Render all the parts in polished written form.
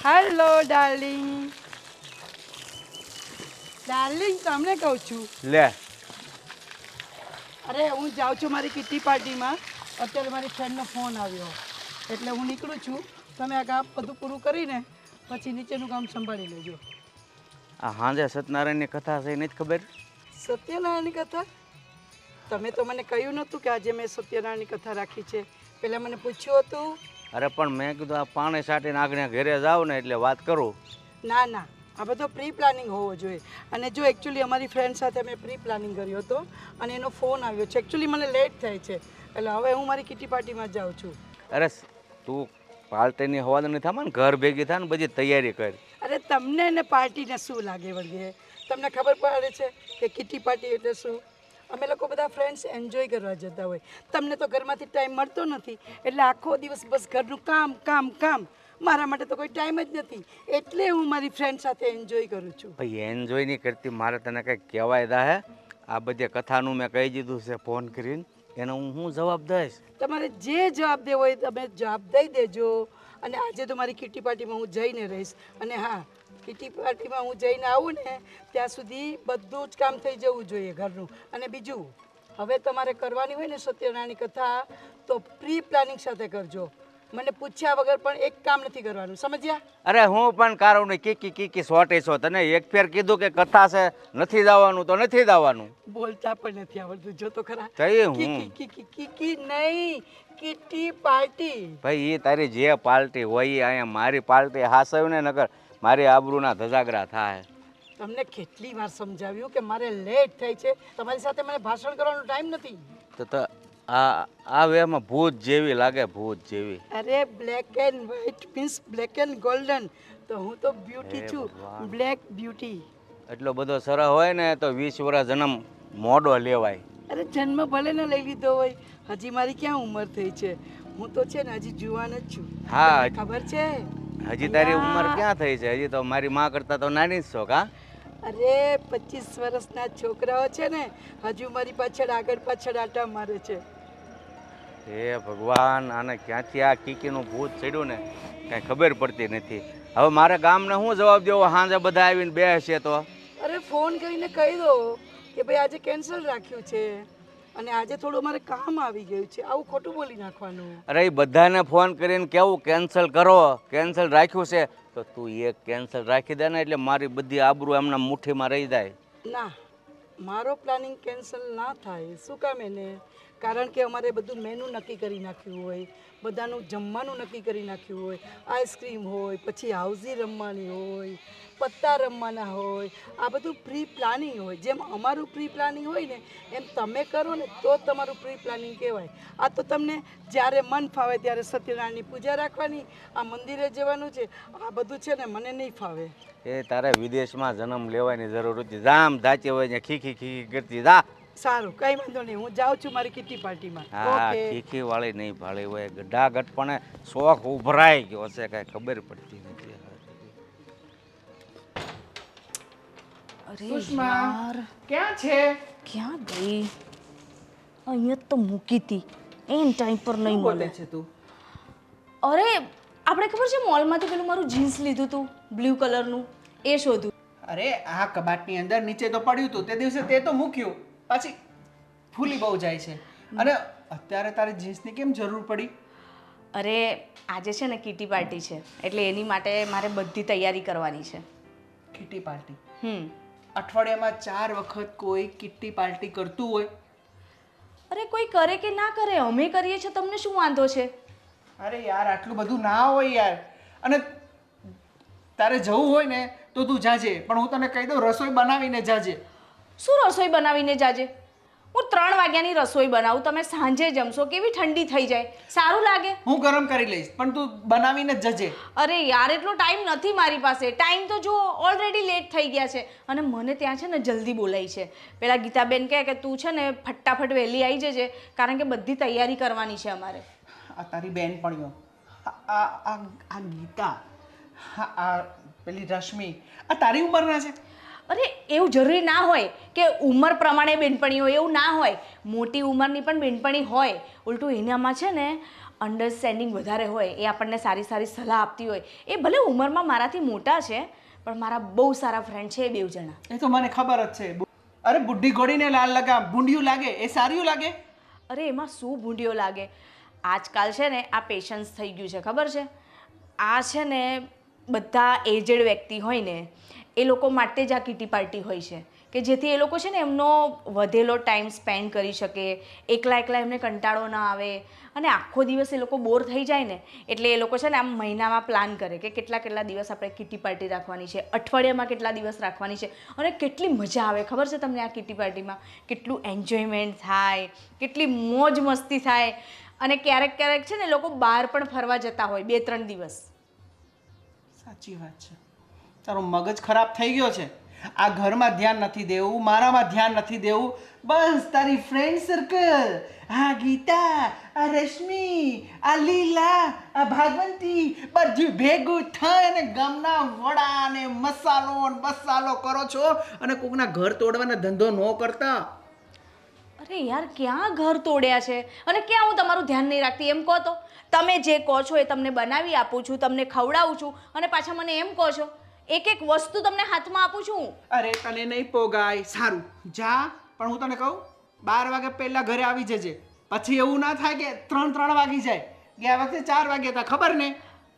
Hello darling. Darling તમને કહું છું. લે અરે હું જાઉં છું મારી કિટી પાર્ટીમાં. અત્યારે મારી ફ્રેન્ડનો ફોન આવ્યો એટલે હું નીકળું છું. તમે આ કામ બધું પૂરું કરીને પછી નીચેનું કામ સંભાળી લેજો. આ હાંજે સત્યનારાયણની કથા છે નથી ખબર? સત્યનારાયણની કથા? તમે તો મને કહ્યું નહોતું કે આજે મેં સત્યનારાયણની કથા રાખી છે. પહેલાં મને પૂછ્યું હતું. અરે પણ મેં કીધું આ પાણી સાટીને આગળ ઘરે જાવ ને એટલે વાત કરું. ના ના, આ બધો પ્રી પ્લાનિંગ હોવો જોઈએ. અને જો એકચ્યુઅલી અમારી ફ્રેન્ડ સાથે મેં પ્રી પ્લાનિંગ કર્યો હતો અને એનો ફોન આવ્યો છે. એકચ્યુઅલી મને લેટ થાય છે એટલે હવે હું મારી કિટી પાર્ટીમાં જાઉં છું. અરે તું પાર્ટીની હવા નથી થામાં ને ઘર ભેગી થાય ને બધી તૈયારી કર. અરે તમને ને પાર્ટીને શું લાગે વળગે? તમને ખબર પડે છે કે કિટી પાર્ટી એટલે શું? અમે લોકો બધા ફ્રેન્ડ્સ એન્જોય કરવા જતા હોય. તમને તો ઘરમાંથી ટાઈમ મળતો નથી એટલે આખો દિવસ બસ ઘરનું કામ કામ કામ. મારા માટે તો કોઈ ટાઈમ જ નથી એટલે હું મારી ફ્રેન્ડ સાથે એન્જોય કરું છું. ભાઈ એન્જોય નહીં કરતી મારે તને કંઈક કહેવાય દા હે. આ બધી કથાનું મેં કહી દીધું છે ફોન કરીને. એનો હું જવાબ દઈશ. તમારે જે જવાબ દેવો હોય તમે જવાબ દઈ દેજો. અને આજે તો મારી કિટી પાર્ટીમાં હું જઈને રહીશ. અને હા, કિટી પાર્ટીમાં હું જઈને આવું ને ત્યાં સુધી બધું જ કામ થઈ જવું જોઈએ ઘરનું. અને બીજું, હવે તમારે કરવાની હોય ને સત્યનારાયણની કથા તો પ્રી પ્લાનિંગ સાથે કરજો. મને પૂછ્યા વગર પણ એક કામ નથી કરવાનું, સમજ્યા? અરે હું પણ કારું ને કીકી સોટે છો. તને એક ફેર કીધું કે કથા છે નથી જવાનું તો નથી જવાનું. બોલતા પણ નથી આવડતું, જો તો ખરા. કઈ હું કીકી કીકી કીકી નહીં, કિટી પાર્ટી. ભાઈ એ તારી જે પાર્ટી હોય એ અહીંયા મારી પાર્ટી હાસવ ને નગર મારી આબરૂના ધજાગરા થાય. તમને કેટલી વાર સમજાવ્યું કે મારે લેટ થાય છે. તમારી સાથે મને ભાષણ કરવાનો ટાઈમ નથી. તો આ વેમાં ભૂત જેવી લાગે, ભૂત જેવી. અરે black and white means black and golden. તો હું તો બ્યુટી છું, બ્લેક બ્યુટી. એટલો બધો સરસ હોય ને તો 20 વર્ષ જન્મ મોડો લેવાય. અરે જન્મ ભલે ને લઈ લીધો હોય, હજી મારી ક્યાં ઉંમર થઈ છે? હું તો છે ને હજી જુવાન જ છું. હા, તમને ખબર છે? હજી તારી ઉંમર ક્યાં થઈ છે? હજી તો મારી માં કરતા તો નાની જ છો કા? અરે 25 વર્ષના છોકરાઓ છે ને હજુ મારી પાછળ આગળ પાછળ આટા મારે છે. હે ભગવાન, આને ક્યાંથી આ કીકીનું ભૂત ચડ્યું ને કાંઈ ખબર પડતી નથી. હવે મારે ગામને શું જવાબ દેવો? સાંજે બધા આવીને બેસશે તો? અરે ફોન કરીને કહી દો કે ભાઈ આજે કેન્સલ રાખ્યું છે અને આજે થોડું મારે કામ આવી ગયું છે. આવું ખોટું બોલી નાખવાનું. અરે એ બધાને ફોન કરીને કેવું કેન્સલ કરો, કેન્સલ રાખ્યું છે તો તું એક કેન્સલ રાખી દે ને એટલે મારી બધી આબરૂ એમના મુઠ્ઠીમાં રહી જાય. ના, મારો પ્લાનિંગ કેન્સલ ના થાય. શું કામ એને? કારણ કે અમારે બધું મેનુ નક્કી કરી નાખ્યું હોય, બધાનું જમવાનું નક્કી કરી નાખ્યું હોય. આઈસ્ક્રીમ હોય, પછી હાઉઝી રમવાની હોય, પત્તા રમવાના હોય. આ બધું પ્રી પ્લાનિંગ હોય. જેમ અમારું પ્રી પ્લાનિંગ હોય ને એમ તમે કરો ને તો તમારું પ્રી પ્લાનિંગ કહેવાય. આ તો તમને જ્યારે મન ફાવે ત્યારે સત્યનારાયણની પૂજા રાખવાની, આ મંદિરે જવાનું છે, આ બધું છે ને મને નહીં ફાવે. એ તારે વિદેશમાં જન્મ લેવાની જરૂર હતી. જામ જાચી હોય ને ખીખી ખીખી કરતી જા. સારું, કઈ વાંધો નહીં, હું જાઉં છું મારી કિટી પાર્ટીમાં. હા, ખીખી વાળી નહીં ભાળી હોય. ગઢા ગઢપણે શોખ ઉભરાઈ ગયો છે, કાંઈ ખબર પડતી નથી. અરે સુષ્મા, યાર, ક્યાં છે? ક્યાં ગઈ? અહીંયા જ તો મૂકી હતી. એન ટાઈમ પર નહીં મળે. છે તું? અરે આપણે ખબર છે મોલમાંથી પેલું મારું જીન્સ લીધું હતું બ્લુ કલરનું, એ શોધું. અરે આ કબાટની અંદર નીચે તો પડ્યું હતું તે દિવસે, તે તો મૂક્યું પછી ફૂલી બહુ જાય છે. અને અત્યારે તારે જીન્સની કેમ જરૂર પડી? અરે આજે છે ને કિટી પાર્ટી છે એટલે એની માટે મારે બધી તૈયારી કરવાની છે. Kitty party? અઠવાડિયામાં 4 વખત કોઈ કિટી પાર્ટી કરતું હોય? અરે કોઈ કરે કે ના કરે, અમે કરીએ છીએ, તમને શું વાંધો છે? અરે યાર આટલું બધું ના હોય યાર. અને તારે જવું હોય ને તો તું જાજે, પણ હું તને કહી દઉં રસોઈ બનાવીને જાજે. શું રસોઈ બનાવીને જાજે? હું 3 વાગ્યાની રસોઈ બનાવું, તમે સાંજે જમશો, કેવી ઠંડી થઈ જાય, સારું લાગે? હું ગરમ કરી લઈશ પણ તું બનાવીને જ જજે. અરે યાર એટલો ટાઈમ નથી મારી પાસે. ટાઈમ તો જો ઓલરેડી લેટ થઈ ગયા છે અને મને ત્યાં છે ને જલ્દી બોલાઈ છે. પેલા ગીતાબેન કહે કે તું છે ને ફટાફટ વહેલી આવી જજે કારણ કે બધી તૈયારી કરવાની છે અમારે. આ તારી બેનપણીઓ, આ ગીતા, આ પેલી રશ્મિ, આ તારી ઉંમરના છે? અરે એવું જરૂરી ના હોય કે ઉંમર પ્રમાણે બેનપણી હોય, એવું ના હોય. મોટી ઉંમરની પણ બેનપણી હોય. ઉલટું એનામાં છે ને અન્ડરસ્ટેન્ડિંગ વધારે હોય, એ આપણને સારી સારી સલાહ આપતી હોય, એ ભલે ઉંમરમાં મારાથી મોટા છે પણ મારા બહુ સારા ફ્રેન્ડ છે એ બેઉ જણા. એ તો મને ખબર જ છે. અરે બુઢી ઘોડીને લાલ લગામ ભૂંડિયું લાગે એ સારું લાગે? અરે એમાં શું ભૂંડિયો લાગે? આજકાલ છે ને આ પેશન્સ થઈ ગયું છે, ખબર છે? આ છે ને બધા એજેડ વ્યક્તિ હોય ને એ લોકો માટે જ આ કીટી પાર્ટી હોય છે, કે જેથી એ લોકો છે ને એમનો વધેલો ટાઈમ સ્પેન્ડ કરી શકે, એકલા એકલા એમને કંટાળો ના આવે, અને આખો દિવસ એ લોકો બોર થઈ જાય ને એટલે એ લોકો છે ને આમ મહિનામાં પ્લાન કરે કે કેટલા કેટલા દિવસ આપણે કીટી પાર્ટી રાખવાની છે, અઠવાડિયામાં કેટલા દિવસ રાખવાની છે, અને કેટલી મજા આવે ખબર છે તમને આ કીટી પાર્ટીમાં? કેટલું એન્જોયમેન્ટ થાય, કેટલી મોજ મસ્તી થાય, અને ક્યારેક ક્યારેક છે ને લોકો બહાર પણ ફરવા જતા હોય 2-3 દિવસ. સાચી વાત છે. તારો મગજ ખરાબ થઈ ગયો છે. આ ઘરમાં ધ્યાન નથી દેવું, મારામાં ધ્યાન નથી દેવું, બસ તારી ફ્રેન્ડ સર્કલ, આ ગીતા, આ રશ્મિ, આ લીલા, આ ભાગવંતી બધું ભેગું થાય અને ગામના વડા અને મસાલો ને બસાલો કરો છો અને કોકના ઘર તોડવાનો ધંધો ન કરતા. અરે યાર ક્યાં ઘર તોડ્યા છે અને ક્યાં હું તમારું ધ્યાન નહીં રાખતી એમ કહો તો? તમે જે કહો છો એ તમને બનાવી આપું છું, તમને ખવડાવું છું, અને પાછા મને એમ કહો છો એક એક વસ્તુ તમને હાથમાં આપું છું. અરે તને નહીં પોગાય, સારું જા, પણ હું તને કહું 12 વાગે પહેલા ઘરે આવી જજે. પછી એવું ના થાય કે 3 વાગી જાય. ગયા વખતે 4 વાગ્યા હતા, ખબર ને?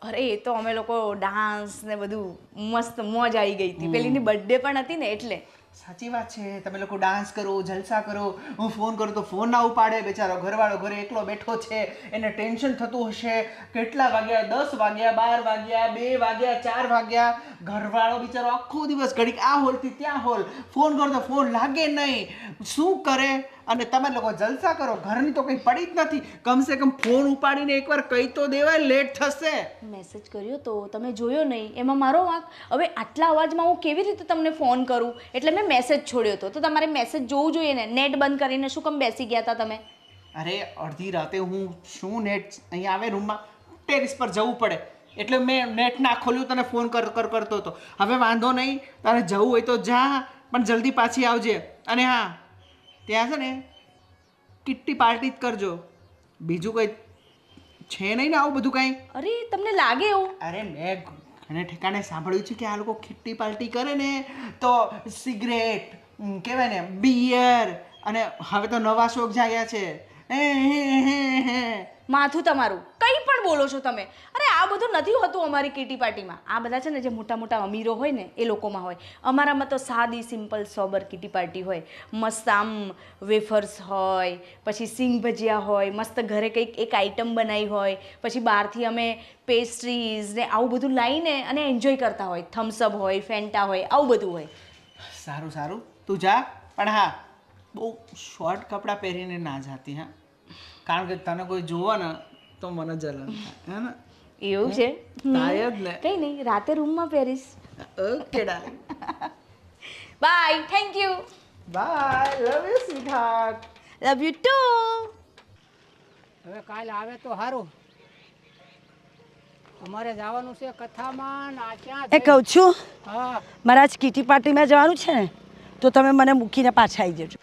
અરે એ તો અમે લોકો ડાન્સ ને બધું મસ્ત મોજ આવી ગઈ હતી, પેલીની બર્થડે પણ હતી ને એટલે. સાચી વાત છે. તમે લોકો ડાન્સ કરો, જલસા કરો, હું ફોન કરું તો ફોન ના ઉપાડે. બેચારો ઘરવાળો ઘરે એકલો બેઠો છે, એને ટેન્શન થતું હશે. કેટલા વાગ્યા? 10 વાગ્યા, 12 વાગ્યા, 2 વાગ્યા, 4 વાગ્યા. ઘરવાળો બિચારો આખો દિવસ ઘડીક આ હોલથી ત્યાં હોલ, ફોન કરો તો ફોન લાગે નહીં. શું કરે? અને તમે લોકો જલસા કરો, ઘરની તો કંઈ પડી જ નથી. કમસે કમ ફોન ઉપાડીને એકવાર કહી તો દેવાય, લેટ થશે. મેસેજ કર્યો તો તમે જોયો નહીં, એમાં મારો વાંક? હવે આટલા અવાજમાં હું કેવી રીતે તમને ફોન કરું? એટલે મેં મેસેજ છોડ્યો હતો. તો તમારે મેસેજ જોવું જોઈએ ને. નેટ બંધ કરીને શું કામ બેસી ગયા હતા તમે? અરે અડધી રાતે હું શું નેટ અહીંયા આવે રૂમમાં, ટેરિસ પર જવું પડે એટલે મેં નેટ ના ખોલ્યું, તને ફોન કરતો હતો. હવે વાંધો નહીં, તારે જવું હોય તો જા, પણ જલ્દી પાછી આવજે. અને હા, ત્યાં છે ને કિટ્ટી પાર્ટી જ કરજો, બીજું કંઈ છે નહીં ને આવું બધું કાંઈ. અરે તમને લાગે એવું? અરે મેં ઘણે ઠેકાણે સાંભળ્યું છે કે આ લોકો કિટ્ટી પાર્ટી કરે ને તો સિગરેટ કહેવાય ને, બિયર, અને હવે તો નવા શોખ જાગ્યા છે. માથું તમારું, કંઈ પણ બોલો છો તમે. અરે આ બધું નથી હોતું અમારી કીટી પાર્ટીમાં. આ બધા છે ને જે મોટા મોટા અમીરો હોય ને એ લોકોમાં હોય. અમારામાં તો સાદી સિમ્પલ સોબર કીટી પાર્ટી હોય. મસ્ત આમ વેફર્સ હોય, પછી સિંગ ભજીયા હોય, મસ્ત ઘરે કંઈક એક આઈટમ બનાવી હોય, પછી બહારથી અમે પેસ્ટ્રીઝ ને આવું બધું લાવીને અને એન્જોય કરતા હોય. થમ્સઅપ હોય, ફેન્ટા હોય, આવું બધું હોય. સારું સારું, તું જા, પણ હા બહુ શોર્ટ કપડાં પહેરીને ના જાતી. હા, કારણ કે તને કોઈ જોવે ને તો મને જલન થાય, હે ને? એવું છે? થાય જ ને. કંઈ નહીં, રાતે રૂમમાં પહેરીશ. Okay darling, bye, thank you, bye, love you sweetheart. Love you too. હવે કાલે આવે તો સારું. અમારે જવાનું છે કથામાં. આ ક્યાં એ કહું છું, હા, મારા જ કીટી પાર્ટીમાં જવાનું છે ને, તો તમે મને મૂકીને પાછા આવી જજો.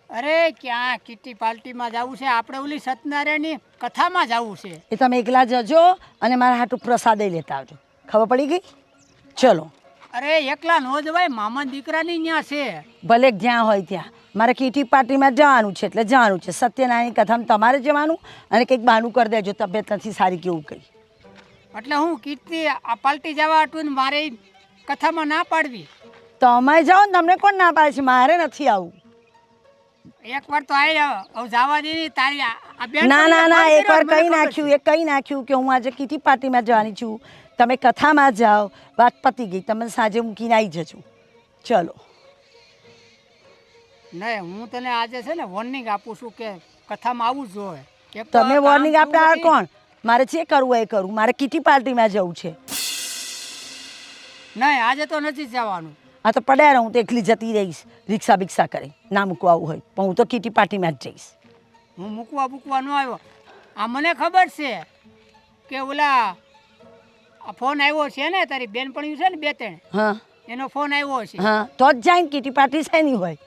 અરે ક્યાં કીટી પાર્ટીમાં જવું છે? આપણે ઓલી સત્યનારાયણની કથામાં જવું છે. એ તમે એકલા જજો અને મારા હાટું પ્રસાદ લેતા આવજો. ખબર પડી ગઈ? ચલો. અરે એકલા નો જવાય, મામા દીકરાની ત્યાં છે. ભલે જ્યાં હોય ત્યાં, મારે કીટી પાર્ટીમાં જવાનું છે એટલે જવાનું છે. સત્યનારાયણની કથામાં તમારે જવાનું, અને કંઈક બહાનું કરી દેજો તબિયત નથી સારી કેવું કંઈ. એટલે હું કીર્તિ આ પાર્ટી જવા હતું ને મારે કથામાં ના પાડવી. તમે જાઓ ને, તમને કોણ ના પાડે છે? મારે નથી આવું. એકવાર તો આવી હવે જવા દે તારી આ બેન. ના ના ના, મને એકવાર ખબર કહી નાખ્યું, એ કહી નાખ્યું કે હું આજે કીટી પાર્ટીમાં જવાની છું. તમે કથામાં જાઓ, વાત પતી ગઈ. તમે સાંજે મૂકીને આવી જજો. ચલો. નહીં, હું તને આજે છે ને વોર્નિંગ આપું છું કે કથામાં આવવું જ જોઈએ. એક તો તમે કામ વોર્નિંગ આપતા પૂરું કોણ? મારે જે કરવું એ કરું. મારે કીટી પાર્ટીમાં જવું છે. નહીં, આજે તો નથી જવાનું. આ તો પડ્યા રહું તો એકલી જતી રહીશ રિક્ષા બિક્ષા કરી. ના મૂકવા આવું હોય પણ હું તો કીટી પાર્ટીમાં જ જઈશ. હું મૂકવા ન આવ્યો. આ મને ખબર છે કે ઓલા આ ફોન આવ્યો છે ને, તારી બેનપણીઓ છે ને 2-3, હા એનો ફોન આવ્યો છે. હા, તો જ જાય ને. કીટી પાર્ટી છે નહીં હોય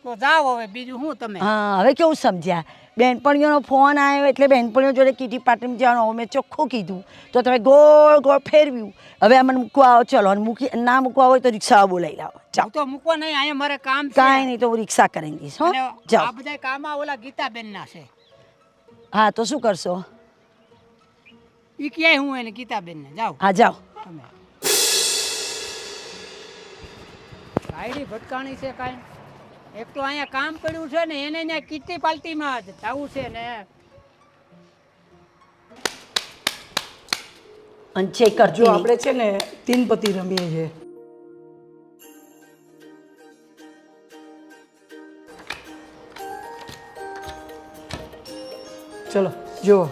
તો જાઓ હવે, બીજું હું તમે. હા, હવે કેવું સમજ્યા? બેનપણીઓનો ફોન આવ્યો એટલે બેનપણીઓ જોડે કીટી પાર્ટીમાં જવાનું. હવે મેં ચોખ્ખું કીધું તો તમે ગોળ ગોળ ફેરવ્યું. હવે આ મને મૂકવા આવો, ચલો. અને ના મૂકવા હોય તો રિક્ષાવાળો બોલાવી લાવો. હું જાઓ. તો મૂકવા નહીં, અહીંયા મારે કામ છે. કાંઈ નહીં તો હું રિક્ષા કરી દઈશ. હો, અને જાઓ. આ બધા કામ ઓલા ગીતાબેનના છે. હા તો શું કરશો? ઈ ક્યાંય હું એને ગીતાબેનને જાઓ હા જાઓ. તમે. ગાયડી ભટકાણી છે કાંઈ. એક તો અહીંયા કામ પડ્યું છે ને એને ત્યાં કીટી પાર્ટીમાં જ જવું છે ને. અને ચેક કરજો. જો આપણે છે ને 3 પત્તી રમીએ છીએ. ચલો જુઓ.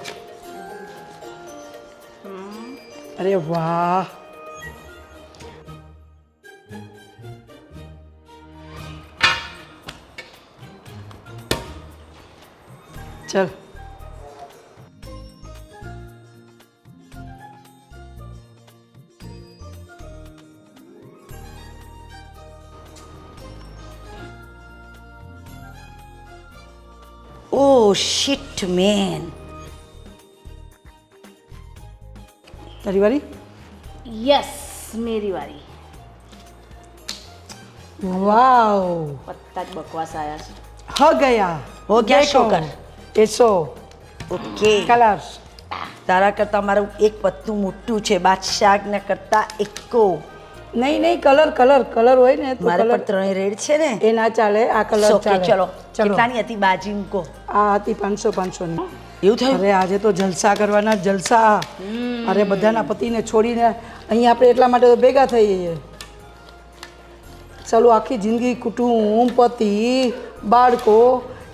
અરે વાહ, ચલ. ઓ શિટ મેન. તારી વારી. યસ, મેરી વારી. વાવ, પત્તા જ બકવાસ આયા છે. હો ગયા. હો ગયા, દેખો. શો કર. એસો ઓકે. કલર્સ. તારા કરતાં મારું એક પત્તું મોટું છે. બાદશાહના કરતાં એકો. નહીં નહીં, કલર કલર કલર હોય ને તો મારે કલર પણ 3 રેડ છે ને. એ ના ચાલે, આ કલર ઓકે ચાલે. ચલો. ચલો. કેટલાની હતી બાજી મૂકો? આ હતી 500 ની. એવું થયું? અરે આજે તો જલસા કરવાના, જલસા. અરે બધાના પતિને છોડીને અહીંયા આપણે એટલા માટે તો ભેગા થઈ જઈએ. ચાલો, આખી જિંદગી કુટુંબ, પતિ, બાળકો,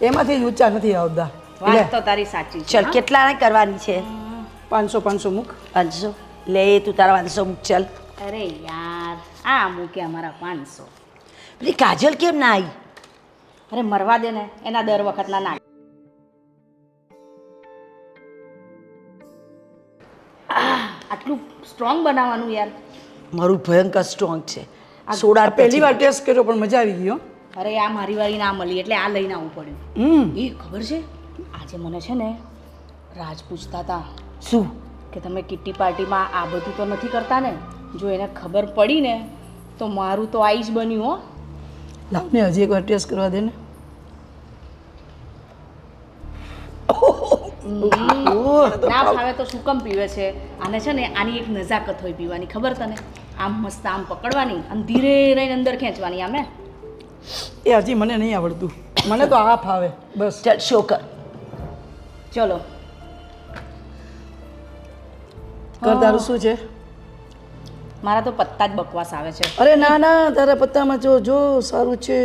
એમાંથી જ ઊંચા નથી આવતા. વાત તો તારી સાચી છે. ચલ કેટલાને કરવાની છે? 500 મૂક. 500 લે. તું તારા 500 મૂક. ચલ. અરે યાર, આ મૂક્યા મારા 500. પેલી કાજલ કેમ ના આવી? અરે મરવા દે ને, એના દર વખતના ના. આટલું સ્ટ્રોંગ બનાવવાનું યાર. મારું ભયંકર સ્ટ્રોંગ છે. સોડા પહેલી વાર ટેસ્ટ કર્યો પણ મજા આવી ગઈ હો. અરે આ મારી વાળી ના મળી એટલે આ લઈને આવવું પડ્યું. એ ખબર છે, આજે મને છે ને રાજ પૂછતા હતા શું કે તમે કિટ્ટી પાર્ટીમાં આ બધું તો નથી કરતા ને? જો એને ખબર પડી ને તો મારું તો આઈ જ બન્યું હો. લાવને હજી એકવાર ટેસ્ટ કરવા દે ને. ના ફાવે તો શું કેમ પીવે છે? આને છે ને આની એક નજાકત હોય પીવાની, ખબર તને? આમ મસ્ત આમ પકડવાની અને ધીરે રહીને અંદર ખેંચવાની. આમે એ હજી મને નહીં આવડતું, મને તો આ ફાવે બસ. ચલ શો કર. ચલો કર, તારું શું છે? મારા તો પત્તા જ બકવાસ આવે છે. અરે ના ના, તારા પત્તામાં જો જો સારું છે.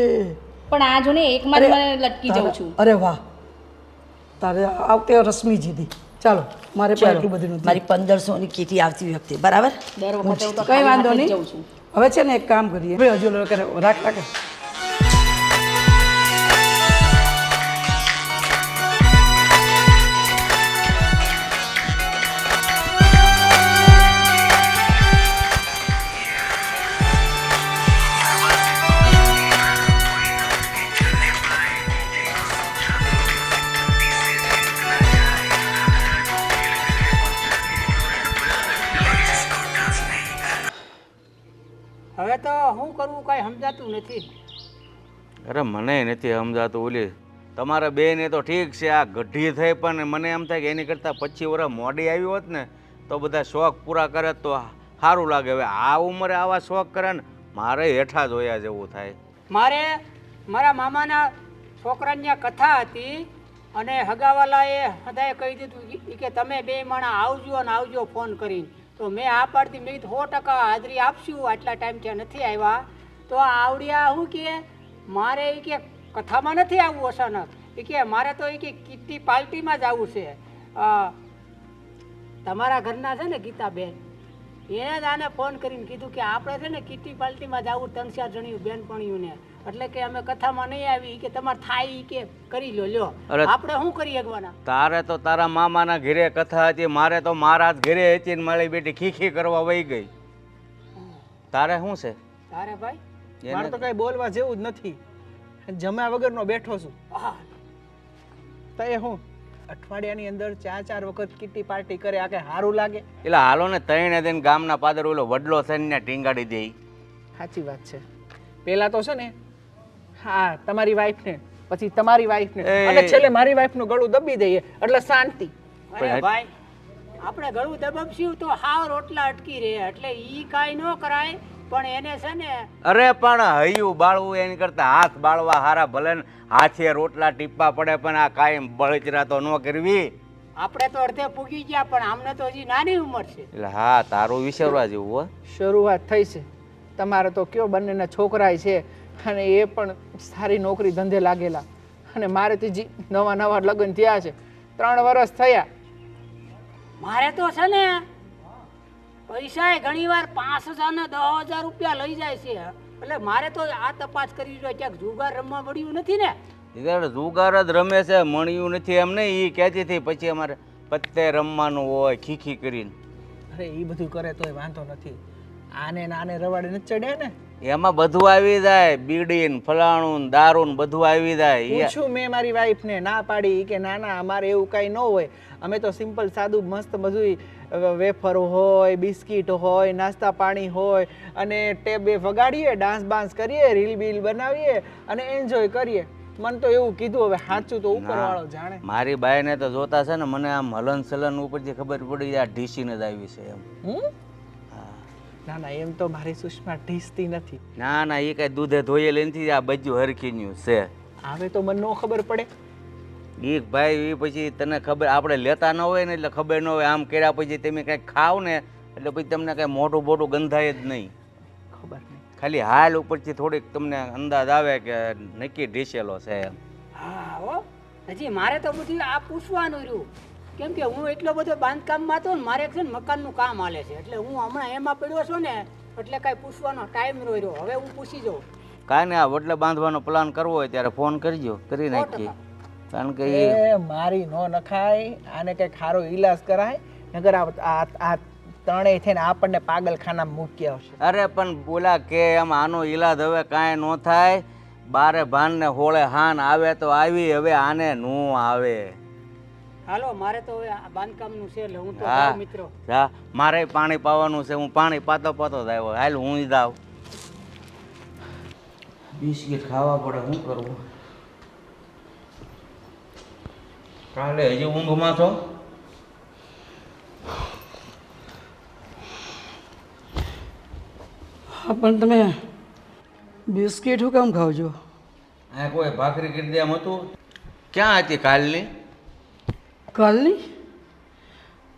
પણ આ જો ને એકમાં જ અરે, મને લટકી જાઉં છું. અરે વાહ, તારે આ વખતે રશ્મિ જીતી. ચાલો, મારે પણ એટલું બધું નથી. મારી 1500 ની કીટી આવતી વખતે બરાબર. દર વખતે હું તો કઈ વાંધો ખાલી હાથે જ નહીં. જાઉં છું. હવે છે ને એક કામ કરીએ, હવે હજુ રાખ રાખ. હવે તો શું કરવું કાંઈ સમજાતું નથી. અરે મને નથી સમજાતું. ઓલી તમારા બેને તો ઠીક છે, આ ગઢી થઈ પણ મને એમ થાય કે એની કરતાં 25 વર્ષ મોડી આવી હોત ને તો બધા શોખ પૂરા કરે તો સારું લાગે. હવે આ ઉંમરે આવા શોખ કરે ને મારે હેઠા જોયા જેવું થાય. મારે મારા મામાના છોકરાની ત્યાં કથા હતી અને હગાવાલાએ સદાય કહી દીધું કે તમે 2 માણા આવજો ને આવજો ફોન કરીને. તો મેં આ પાડતી, મેં કીધું 100% હાજરી આપશું, આટલા ટાઈમ ત્યાં નથી આવ્યા. તો આવડ્યા શું કે મારે એ કે કથામાં નથી આવવું અચાનક. એ કે મારે તો એ કે કિટ્ટી પાર્ટીમાં જ આવવું છે. તમારા ઘરના છે ને ગીતાબેન, એને જ આને ફોન કરીને કીધું કે આપણે છે ને કિટ્ટી પાર્ટીમાં જ આવું 3-4 જણિયું બેનપણીઓને, એટલે કે અમે કથામાં નહીં આવી કે તમારે થાય ઈ કે કરી લ્યો. અરે, આપણે શું કરી શકવાના? તારે તો તારા મામાના ઘરે કથા હતી, મારે તો મારા જ ઘરે હતી ને મારી બેટી ખીખી કરવા વહી ગઈ. તારે શું છે? તારે ભાઈ મારે તો કઈ બોલવા જેવું જ નથી, જમ્યા વગરનો બેઠો છું. તો એ હું અઠવાડિયાની અંદર 4 વખત કિટી પાર્ટી કરે આ કે સારું લાગે? એટલે હાલો ને તઈને દઈને ગામના પાદર ઓલો વડલો થઈને ટીંગાડી દે. સાચી વાત છે. પહેલા તો છે ને હા તમારી વાઈફને, પછી તમારી વાઈફને, અને છેલ્લે મારી વાઈફનું ગળું દબી દઈએ એટલે શાંતિ. અરે ભાઈ આપણે ગળું દબાવશું તો હાવ રોટલા અટકી રહે, એટલે ઈ કાંઈ ન કરાય. પણ એને છે ને અરે પણ હૈયું બાળવું એની કરતા હાથ બાળવા હારા. ભલે ને હાથે રોટલા ટીપા પડે પણ આ કાયમ બળતરા તો ન કરવી. આપણે તો અડધે પૂગી ગયા, પણ આમને તો હજી નાની ઉંમર છે. એટલે હા તારું વિચારવા જેવું હો. શરૂઆત થઈ છે. તમારે તો કયો બંનેના છોકરાય છે અને એ પણ સારી નોકરી ધંધે લાગેલા, અને મારે તો હજી નવા લગ્ન થયા છે, 3 વર્ષ થયા. મારે તો છે ને પૈસા ઘણી વાર 5,000 ને 10,000 રૂપિયા લઈ જાય છે. એટલે મારે તો આ તપાસ કરવી જોઈએ ક્યાંક જુગાર રમવા મળ્યું નથી ને. જુગાર જ રમે છે, મળ્યું નથી એમ નહીં. એ કહેતી હતી પછી અમારે પત્તે રમવાનું હોય ખીખી કરીને. અરે એ બધું કરે તોય વાંધો નથી, આને નાને રવાડે નથી ચડે ને. એમાં બધું આવી જાય, બીડી ને ફલાણું ને દારૂ ને બધું આવી જાય. પૂછ્યું મેં મારી વાઈફને, ના પાડી કે ના ના અમારે એવું કાંઈ ન હોય, અમે તો સિમ્પલ સાદું મસ્ત બધું વેફર હોય, બિસ્કિટ હોય, નાસ્તા પાણી હોય, અને ટેબે વગાડીએ, ડાન્સ બાન્સ કરીએ, રીલ બીલ બનાવીએ અને એન્જોય કરીએ. મને તો એવું કીધું, હવે સાચું તો ઉપરવાળો જાણે. મારી બાઈને તો જોતા છે ને મને આમ હલન ચલન ઉપરથી ખબર પડી જાય ઢીસીને જ આવી છે એમ. ના ના એમ તો મારી સુષ્મા ઢીસતી નથી. ના ના એ કઈ દૂધે ધોયેલી નથી, આ બધું હરખીન્યું છે. હવે તો મને ન ખબર પડે. એ ભાઈ એ પછી તને ખબર, આપણે લેતા ન હોય ને એટલે ખબર ન હોય. આમ કર્યા પછી તમે કંઈક ખાવ ને એટલે પછી તમને કંઈ મોટું બોટું ગંધાય જ નહીં. ખબર નહીં, ખાલી હાલ ઉપરથી થોડીક તમને અંદાજ આવે કે નક્કી ઢીસેલો છે એમ. હા હો, હજી મારે તો બધું આ પૂછવાનું રહ્યું, કેમ કે હું એટલો બધો બાંધકામમાં હતો ને, મારે છે ને મકાનનું કામ હાલે છે, એટલે હું હમણાં એમાં પડ્યો છું ને, એટલે કાંઈ પૂછવાનો ટાઈમ રહ્યો. હવે હું પૂછી જાઉં. કાંઈ નહીં, આ વડલે બાંધવાનો પ્લાન કરવો હોય ત્યારે ફોન કરજો, કરી નાખીએ. કારણ કે એ મારી નો નખાય, આને કંઈક સારો ઈલાજ કરાય, નગર આ ત્રણેય થઈને આપણને પાગલખાનામાં મૂકી આવશે. અરે પણ બોલા કે એમ આનો ઈલાજ હવે કાંઈ ન થાય. બારે ભાન ને હોળે હાન આવે તો આવી, હવે આને નો આવે. હાલો મારે તો હવે આ બાંધકામનું છે, એટલે હું તો હા જાઉં મિત્રો. હા મારે પાણી પાવાનું છે, હું પાણી પાતો પાતો જ આવ્યો. હાલ હું જાઉં. બિસ્કિટ ખાવા પડે, શું કરવું? કાલે હજી ઊંઘમાં છો? હા પણ તમે બિસ્કિટ શું કામ ખાવ છો? આ કોઈ ભાખરી કરી દે એમ હતું? ક્યાં હતી કાલની? કાલની?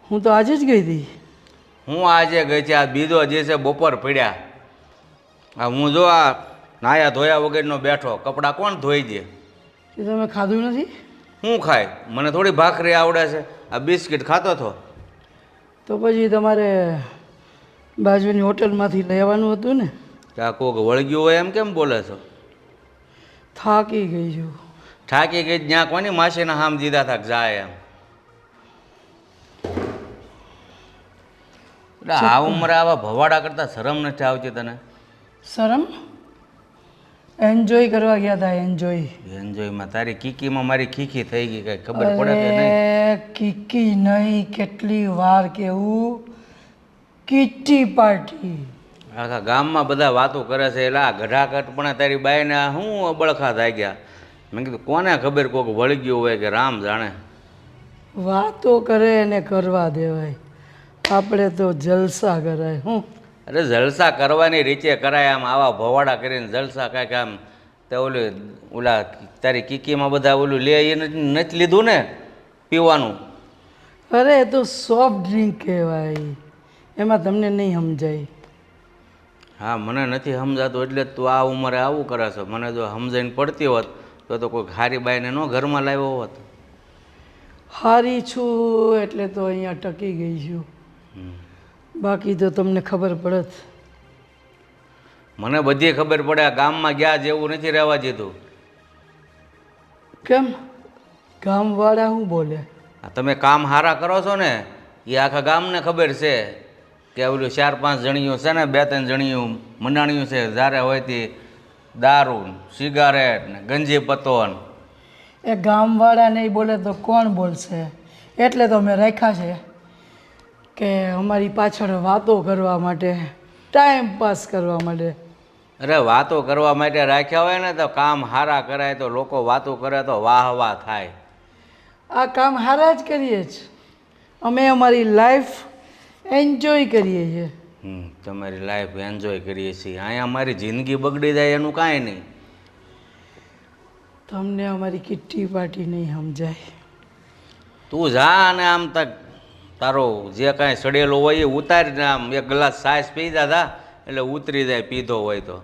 હું તો આજે જ ગઈ હતી. હું આજે ગઈ છે, આ બીજો જે છે બપોર પડ્યા. આ હું જો આ નાયા ધોયા વગરનો બેઠો, કપડાં કોણ ધોઈ દે? એ તમે ખાધું નથી? હું ખાય? મને થોડી ભાખરી આવડે છે. આ બિસ્કિટ ખાતો હતો. તો પછી તમારે બાજુની હોટલમાંથી લેવાનું હતું ને. ત્યાં કોક વળગ્યું હોય એમ કેમ બોલે છો? થાકી ગઈ છું. થાકી ગઈ ત્યાં કોની માસીના હામ દીધા થાક જાય એમ. એટલે આ ઉંમરે આવા ભવાડા કરતા શરમ નથી આવતી તને? શરમ? એન્જોય કરવા ગયા હતા. એન્જોયમાં તારી કીકીમાં મારી ખીખી થઈ ગઈ, કઈ ખબર પડે કે નહીં? કીકી નહીં, કેટલી વાર કેવું, કિટી પાર્ટી. આખા ગામમાં બધા વાતો કરે છે, એટલે આ ગઢાકટ પણ તારી બાઈને શું અબળખા થઈ ગયા. મેં કીધું કોને ખબર, કોક વળગ્યું હોય કે રામ જાણે. વાતો કરે ને કરવા દેવાય, આપણે તો જલસા કરાય. હું અરે જલસા કરવાની રીતે કરાય, આમ આવા ભવાડા કરીને જલસા કાંઈક આમ. તે ઓલા તારી કીકીમાં બધા ઓલું લે એ નથી લીધું ને પીવાનું? અરે એ તો સોફ્ટ ડ્રિંક કહેવાય, એમાં તમને નહીં સમજાય. હા મને નથી સમજાતું એટલે તું આ ઉંમરે આવું કરે છે. મને જો સમજાઈને પડતી હોત તો કોઈ હારી બાઈને ન ઘરમાં લાવ્યો હોત. હારી છું એટલે તો અહીંયા ટકી ગઈ છું, બાકી તો તમને ખબર પડત. મને બધી ખબર પડે. આ ગામમાં ગયા જેવું નથી રહેવા દીધું. કેમ? ગામવાળા શું બોલે? તમે કામ સારા કરો છો ને, એ આખા ગામને ખબર છે કે ઓલું 4-5 જણીયું છે ને, 2-3 જણીયું મંડાણીયું છે, જ્યારે હોય તે દારૂ, સિગારેટ ને ગંજી પત્તો. એ ગામવાળા નહીં બોલે તો કોણ બોલશે? એટલે તો મેં રાખ્યા છે કે અમારી પાછળ વાતો કરવા માટે, ટાઈમ પાસ કરવા માટે. અરે વાતો કરવા માટે રાખ્યા હોય ને તો કામ સારા કરાય તો લોકો વાતો કરે તો વાહ વાહ થાય. આ કામ હારા જ કરીએ જ. અમે અમારી લાઈફ એન્જોય કરીએ છીએ. તમારી લાઈફ એન્જોય કરીએ છીએ. અહીંયા અમારી જિંદગી બગડી જાય એનું કાંઈ નહીં. તમને અમારી કિટ્ટી પાર્ટી નહીં સમજાય. તું જા અને આમ તક તારો જે કાંઈ સડેલો હોય એ ઉતારીને આમ એક ગ્લાસ છાશ પી જા એટલે ઉતરી જાય પીધો હોય તો.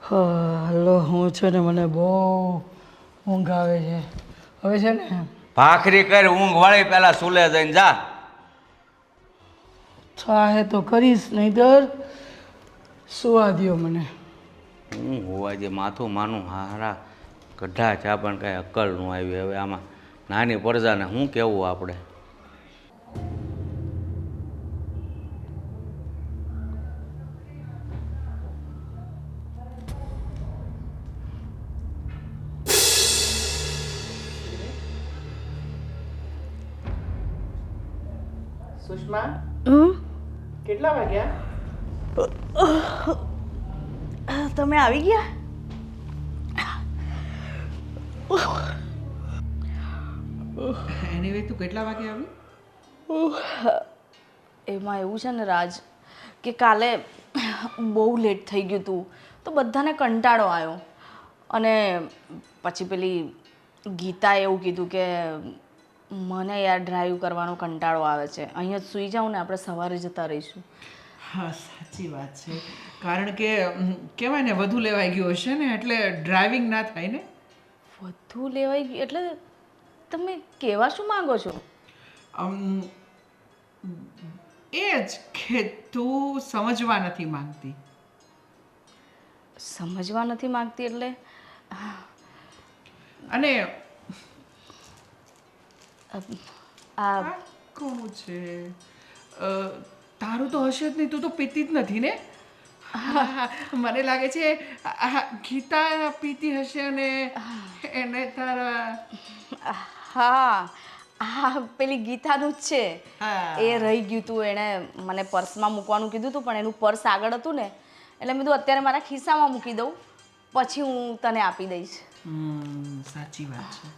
હલો, હું છે ને મને બહુ ઊંઘ આવે છે. હવે છે ને ભાખરી કરી ઊંઘ વાળી પહેલાં સુલે જઈને જા. ચાહે તો કરીશ, નહીંતર સુવા દ્યો મને. હું હોવા જે માથું માનું હારા ગઢા ચા પણ કાંઈ અક્કલ ન આવી. હવે આમાં નાની પ્રજાને શું કહેવું આપણે? સુષ્મા, કેટલા વાગ્યા? તમે આવી ગયા? એનીવે તું કેટલા વાગે આવી? એમાં એવું છે ને રાજ કે કાલે બહુ લેટ થઈ ગયું હતું તો બધાને કંટાળો આવ્યો અને પછી પેલી ગીતાએ એવું કીધું કે મને યાર ડ્રાઈવ કરવાનો કંટાળો આવે છે, અહીંયા જ સૂઈ જાઉં ને આપણે સવારે જતા રહીશું. હા, સાચી વાત છે. કારણ કે કહેવાય ને વધુ લેવાઈ ગયું હશે ને એટલે ડ્રાઇવિંગ ના થાય ને. વધુ લેવાઈ ગયું એટલે તમે કહેવા શું માંગો છો? એ જ કે તું સમજવા નથી માંગતી. સમજવા નથી માંગતી એટલે? અને આ કોણ છે? તારું તો હશે જ નહીં, તું તો પીતી જ નથી ને. મને લાગે છે ગીતા પીતી હશે અને એને તારા. હા, આ પેલી ગીતાનું જ છે. હા. એ રહી ગયું હતું, એણે મને પર્સમાં મૂકવાનું કીધું હતું પણ એનું પર્સ આગળ હતું ને એટલે મેં કીધું અત્યારે મારા ખિસ્સામાં મૂકી દઉં પછી હું તને આપી દઈશ. સાચી વાત છે.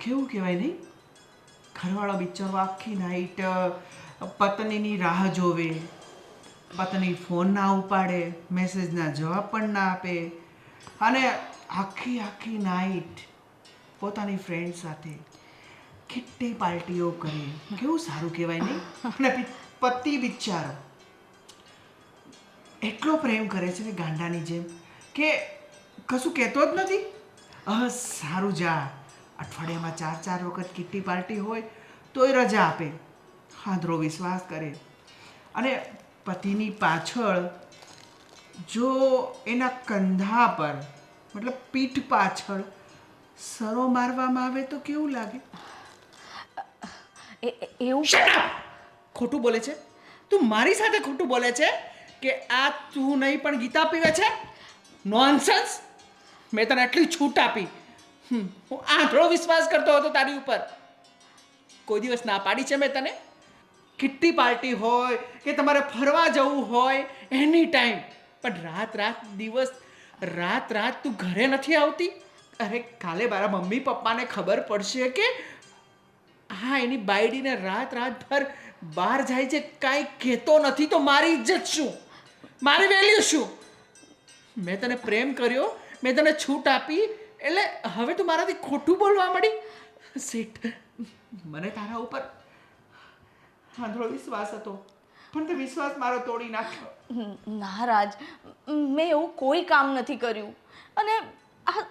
કેવું કહેવાય નહીં, ઘરવાળો બિચારો આખી નાઈટ પત્નીની રાહ જોવે, પત્ની ફોન ના ઉપાડે, મેસેજના જવાબ પણ ના આપે અને આખી નાઈટ પોતાની ફ્રેન્ડ સાથે કિટ્ટી પાર્ટીઓ કરે. કેવું સારું કહેવાય નહીં. અને પતિ બિચારો એટલો પ્રેમ કરે છે ને ગાંડાની જેમ કે કશું કહેતો જ નથી. સારું જા, અઠવાડિયામાં 4 વખત કિટ્ટી પાર્ટી હોય તોય રજા આપે, આંધળો વિશ્વાસ કરે. અને પતિની પાછળ જો એના કંધા પર મતલબ પીઠ પાછળ સરો મારવામાં આવે તો કેવું લાગે? એવું ખોટું બોલે છે તું, મારી સાથે ખોટું બોલે છે કે આ તું નહીં પણ ગીતા પીવે છે. નોનસેન્સ. મેં તને આટલી છૂટ આપી, હું આંધળો વિશ્વાસ કરતો હતો તારી ઉપર. કોઈ દિવસ ના પાડી છે મેં તને? કિટ્ટી પાર્ટી હોય કે તમારે ફરવા જવું હોય એની ટાઈમ, પણ રાત તું ઘરે નથી આવતી. અરે કાલે મારા મમ્મી પપ્પાને ખબર પડશે કે હા એની બાયડીને રાતભર બહાર જાય છે, કાંઈ કહેતો નથી તો મારી ઇજ્જત શું, મારી વેલ્યુ શું? મેં તને પ્રેમ કર્યો, મેં તને છૂટ આપી એટલે હવે તું મારાથી ખોટું બોલવા મળી. શેઠ, મને તારા ઉપર આંધળો વિશ્વાસ હતો પણ તે વિશ્વાસ મારો તોડી નાખ્યો. ના રાજ, મેં એવું કોઈ કામ નથી કર્યું અને આ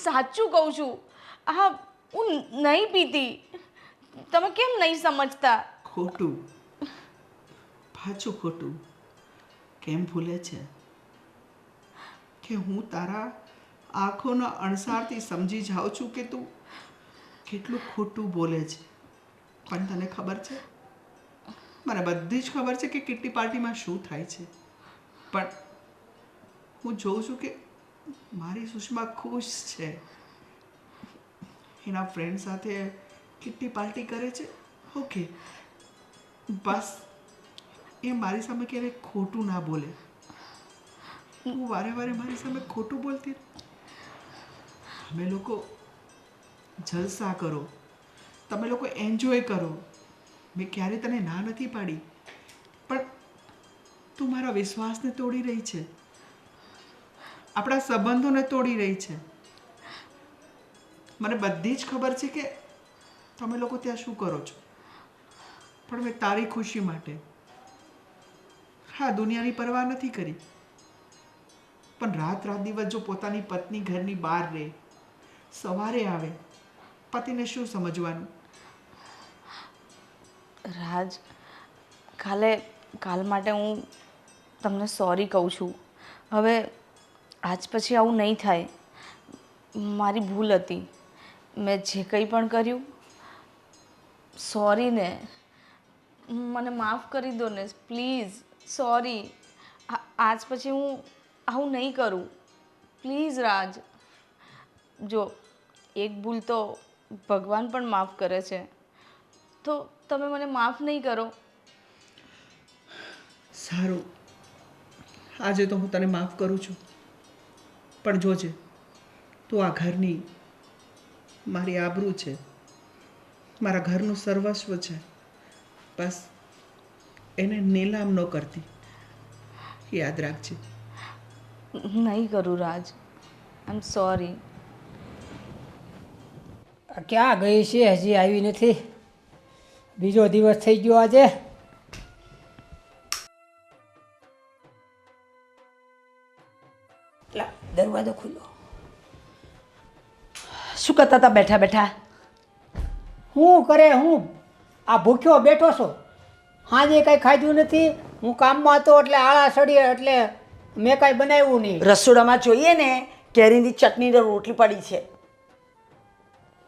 સાચું કહું છું, આ હું નહીં પીતી. તમે કેમ નહીં સમજતા? ખોટું, પાછું ખોટું કેમ ભૂલે છે કે હું તારા આંખોના અણસારથી સમજી જાઉં છું કે તું કેટલું ખોટું બોલે છે. પણ તને ખબર છે, મને બધી જ ખબર છે કે કિટ્ટી પાર્ટીમાં શું થાય છે, પણ હું જોઉં છું કે મારી સુષ્મા ખુશ છે. એના ફ્રેન્ડ સાથે કિટ્ટી પાર્ટી કરે છે. ઓકે, બસ એ મારી સામે ક્યારેય ખોટું ના બોલે. હું વારે વારે મારી સામે ખોટું બોલતી. તમે લોકો જલસા કરો, તમે લોકો એન્જોય કરો. મેં ક્યારે તને ના નથી પાડી, પણ તું મારા વિશ્વાસને તોડી રહી છે, આપણા સંબંધોને તોડી રહી છે. મને બધી જ ખબર છે કે તમે લોકો ત્યાં શું કરો છો, પણ મેં તારી ખુશી માટે દુનિયાની પરવા નથી કરી. પણ રાત દિવસ જો પોતાની પત્ની ઘરની બહાર રહે, સવારે આવે, પતિને શું સમજવાનું? રાજ, કાલ માટે હું તમને સોરી કહું છું. હવે આજ પછી આવું નહીં થાય. મારી ભૂલ હતી, મેં જે કંઈ પણ કર્યું. સોરી ને, મને માફ કરી દો ને પ્લીઝ. સોરી. આજ પછી હું આવું નહીં કરું. પ્લીઝ રાજ. જો એક ભૂલ તો ભગવાન પણ માફ કરે છે, તો તમે મને માફ નહીં કરો? સારું, આજે તો હું તને માફ કરું છું, પણ જોજે, તું આ ઘરની મારી આબરૂ છે, મારા ઘરનું સર્વસ્વ છે. બસ એને નીલામ ન કરતી, યાદ રાખજે. નહીં કરું રાજ. આઈ એમ સોરી. ક્યાં ગઈ છે? હજી આવી નથી. બીજો દિવસ થઈ ગયો આજે. દરવાજો ખુલ્લો. શું કરતા હતા બેઠા બેઠા? હું કરે? હું આ ભૂખ્યો બેઠો છો. હાજે કંઈ ખાધું નથી. હું કામમાં હતો એટલે આળા સડી, એટલે મેં કાંઈ બનાવ્યું નહીં. રસોડામાં જોઈએ ને, કેરીની ચટણી ને રોટલી પડી છે.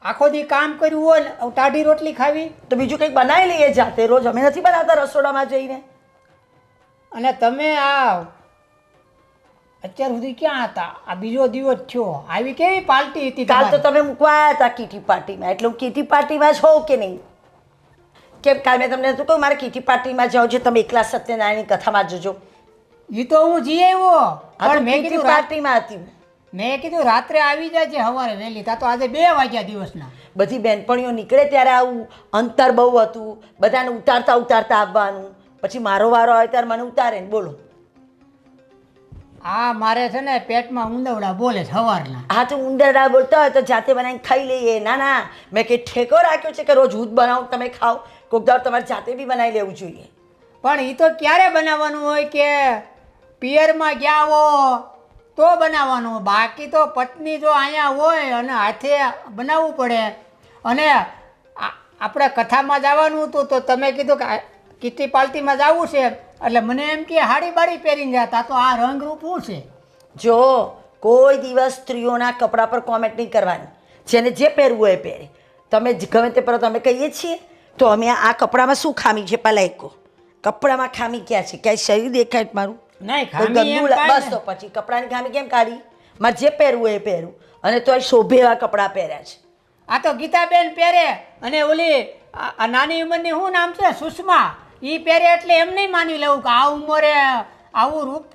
આખો દી કામ કર્યું હોય ને ટાઢી રોટલી ખાવી? તો બીજું કંઈક બનાવી લઈએ જાતે. રોજ અમે નથી બનાવતા રસોડામાં જઈને. અને તમે આ અત્યાર સુધી ક્યાં હતા? આ બીજો દિવસ થયો. આવી કેવી પાર્ટી હતી કાલ તો તમારી? તમે મૂકવા આવ્યા હતા કીટી પાર્ટીમાં, એટલે હું કીટી પાર્ટીમાં છો કે નહીં? કેમ કાલ મેં તમને નતું કહ્યું મારે કીટી પાર્ટીમાં જાઓ છે, તમે એકલા સત્યનારાયણની કથામાં જજો? એ તો હું જઈ આવ્યો, પણ મેં કીટી કીધું પાર્ટીમાં હતી. મેં કીધું રાત્રે આવી જાય છે સવારે વહેલી. તા તો આજે 2 વાગ્યા દિવસના. બધી બહેનપણીઓ નીકળે ત્યારે આવું અંતર બહુ હતું, બધાને ઉતારતા ઉતારતા આવવાનું. પછી મારો વારો આવે ત્યારે મને ઉતારે ને બોલો. આ મારે છે ને પેટમાં ઊંદવડા બોલે છે સવારના. હા તો ઉંદરડા બોલતા હોય તો જાતે બનાવીને ખાઈ લઈએ. ના ના, મેં કંઈ ઠેકો રાખ્યો છે કે રોજ હું જ બનાવું તમે ખાઓ? કોઈક દાડો તમારે જાતે બી બનાવી લેવું જોઈએ. પણ એ તો ક્યારે બનાવવાનું હોય કે પિયરમાં ગયા હો તો બનાવવાનું હોય. બાકી તો પત્ની જો અહીંયા હોય અને હાથે બનાવવું પડે. અને આપણે કથામાં જવાનું હતું તો તમે કીધું કે કીટી પાર્ટીમાં જવું છે, એટલે મને એમ કે હાડી બાડી પહેરીને જતા. તો આ રંગરૂપ શું છે? જો કોઈ દિવસ સ્ત્રીઓના કપડા પર કોમેન્ટ નહીં કરવાની. જેને જે પહેરવું હોય એ પહેરે. તમે ગમે તે પર અમે કહીએ છીએ તો અમે આ કપડામાં શું ખામી છે પહેલાં એક કહો. કપડામાં ખામી ક્યાં છે? ક્યાંય શરીર દેખાય છે મારું? નહીં, કોઈ ખામી એમ ગંદુ કાંઈ બસ તો પછી કપડાની ખામી કેમ કાઢી? મારે જે પહેરવું હોય એ પહેરું. અને તો શોભે એવા કપડાં પહેર્યા છે. આ તો ગીતાબેન પહેરે, અને ઓલી આ નાની ઉંમરની શું નામ છે, સુષ્મા, એ પહેરે એટલે એમ નહીં માની લેવું કે આ ઉંમરે આવું રૂપ.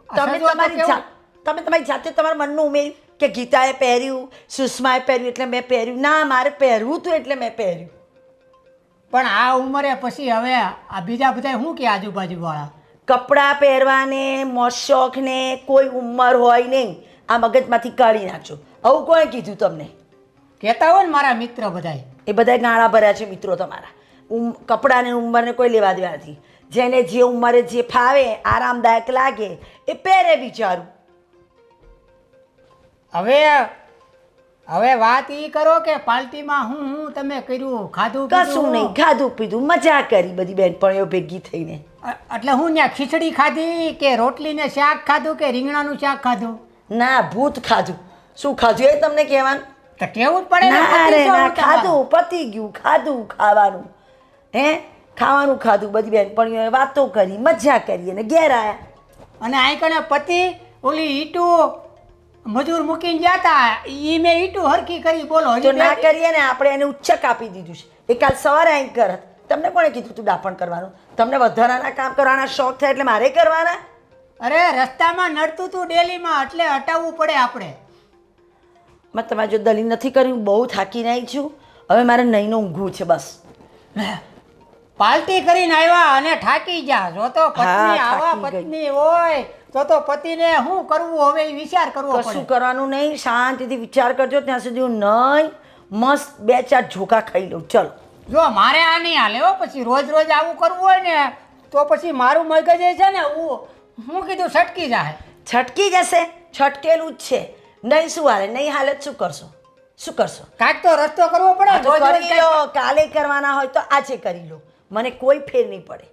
તમે તમારી જાતે તમારા મનનું ઉમેર્યું કે ગીતાએ પહેર્યું, સુષ્માએ પહેર્યું એટલે મેં પહેર્યું. ના, મારે પહેરવું હતું એટલે મેં પહેર્યું. પણ આ ઉંમરે પછી હવે આ બીજા બધા શું કે આજુબાજુવાળા? કપડાં પહેરવાને મોશોખને કોઈ ઉંમર હોય નહીં. આ મગજમાંથી કાઢી નાખજો. આવું કોણે કીધું તમને? કહેતા હોય ને મારા મિત્ર બધાય. એ બધા ગાળા ભર્યા છે મિત્રો તમારા. કપડાને ઉંમરને કોઈ લેવા દેવા નથી. જેને જે ઉંમરે જે ફાવે, આરામદાયક લાગે એ પહેરે બિચારું. હવે વાત એ કરો કે પાર્ટીમાં હું તમે કર્યું, ખાધું કશું નહીં, ખાધું પીધું, મજા કરી બધી બહેનપણીઓ ભેગી થઈને. એટલે હું ત્યાં ખીચડી ખાધી કે રોટલી ને શાક ખાધું કે રીંગણાનું શાક ખાધું? ના, ભૂત ખાધું. શું ખાધું એ તમને કહેવાનું? તો કેવું જ પડે ને, ના પતિ રે છો ના, હું તમારું. ખાધું પતી ગયું. ખાધું ખાવાનું ખાવાનું ખાધું. બધી બહેનપણીઓએ વાતો કરી, મજા કરી અને ઘેર આવ્યા. અને અહીં કણે પતિ ઓલી ઈટું મજૂર મૂકીને ગયા હતા ઈ મેં ઈટું હરખી કરી બોલો તો હજી ના બે- કરીએ ને આપણે એને ઉચ્ચક આપી દીધું છે એ કાલ સવારે અહીં કરત. તમને કોણે કીધું તું ડાપણ કરવાનું? તમને વધારાના કામ કરવાના શોખ થાય એટલે મારે કરવાના? અરે રસ્તામાં નડતું તું ડેલીમાં એટલે હટાવવું પડે આપણે. મેં તમારે જો દલીલ નથી કરી, હું બહુ થાકીને આવી છું. હવે મારે નહીંનો ઊંઘવું છે બસ. પાર્ટી કરીને આવ્યા અને થાકી ગયા. જો તો પત્ની હા, આવા થાકી ગઈ. પત્ની હોય તો પતિને શું કરવું હવે એ વિચાર કરવો કશું પડે. કરવાનું નહીં, શાંતિથી વિચાર કરજો. ત્યાં સુધી હું નહીં મસ્ત 2-4 ઝોકા ખાઈ લઉં. ચલો. જો મારે આ નહીં હાલે હો. પછી રોજ રોજ આવું કરવું હોય ને તો પછી મારું મગજ એ છે ને હું કીધું છટકી જાય. છટકી જશે, છટકેલું જ છે. નહીં શું હાલે, નહીં હાલે તો શું કરશો? શું કરશો? કાંઈક તો રસ્તો કરવો પડે. આ તો રોજ રોજ કરી લો, કાલે કરવાના હોય તો આજે કરી લો. મને કોઈ ફેર નહીં પડે.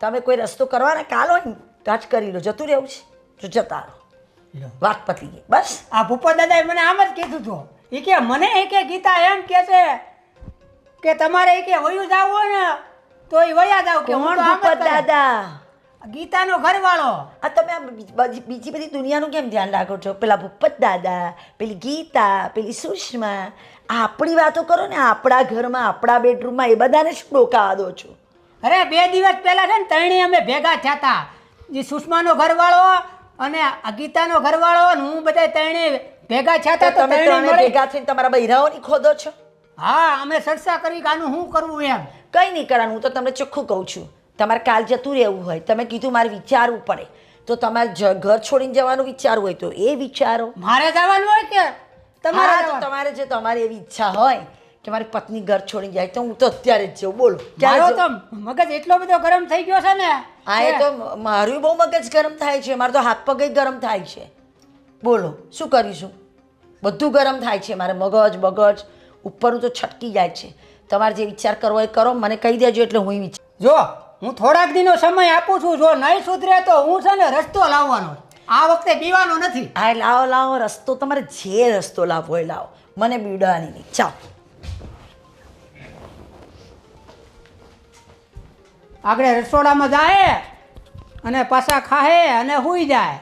તમે કોઈ રસ્તો કરવાના કાલ હોય ને તો આજ કરી લો. જતું રહેવું છે તો જતા રહો. લો. વાત પતી ગઈ બસ. આ ભૂપત દાદાએ મને આમ જ કીધું હતું. એ કે મને એ કે ગીતા એમ કે છે કે તમારે એ કે વયું જાવ હોય ને તો એ વયા જાવ કે હું કોણ તો આમ જ ભૂપત કરું. દાદા? ગીતાનો ઘરવાળો. આ તમે આ બીજી બધી દુનિયાનું કેમ ધ્યાન રાખો છો? પેલા ભૂપત દાદા, પેલી ગીતા, પેલી સુષ્મા, આપણી વાતો કરો ને. આપણા ઘરમાં, આપણા બેડરૂમમાં એ બધાને શું ડોકાવા દો છો? અરે 2 દિવસ પહેલા છે ને ત્રણેય અમે ભેગા થયા હતા. જે સુષ્માનો ઘરવાળો અને આ ગીતાનો ઘરવાળો અને હું બધા ત્રણેય ભેગા થયા હતા. તો તો તમે ત્રણેય ત્રણે મળી- ભેગા થઈને તમારા બૈરાઓની ખોદો છો? હા અમે ચર્ચા કરી કે આનું શું કરવું એમ. કંઈ નહીં કરવાનું. હું તો તમને ચોખ્ખું કહું છું. તમારે કાલ જતું રહેવું હોય, તમે કીધું મારે વિચારવું પડે, તો તમારે ઘર છોડીને જવાનું વિચારવું હોય તો એ વિચારો. મારે જવાનું હોય કે તમારે હા, તો જવાનું? તમારે જો તમારી એવી ઈચ્છા હોય કે મારી પત્ની ઘર છોડીને જાય તો હું તો અત્યારે જ જાઉં. બોલો ક્યારે મારો જાઉં? તો મગજ એટલો બધો ગરમ થઈ ગયો છે ને હા, એ તો મારું બહુ મગજ ગરમ થાય છે. મારે તો હાથ પગ ગરમ થાય છે. બોલો શું કરીશું? બધું ગરમ થાય છે મારે. મગજ બગજ ઉપરનું તો છટકી જાય છે. તમારે જે વિચાર કરવો એ કરો, મને કહી દેજો એટલે હું વિચાર. જો હું થોડાક દિનો સમય આપું છું. જો નહીં સુધરે તો હું છે ને રસ્તો લાવવાનો. આ વખતે પીવાનો નથી. હા, લાવો લાવો રસ્તો. તમારે જે રસ્તો લાવવો હોય લાવો, મને બીડવાની નહીં. ચાલો. આગળ રસોડામાં જાય અને પાછા ખાહે અને સૂઈ જાય.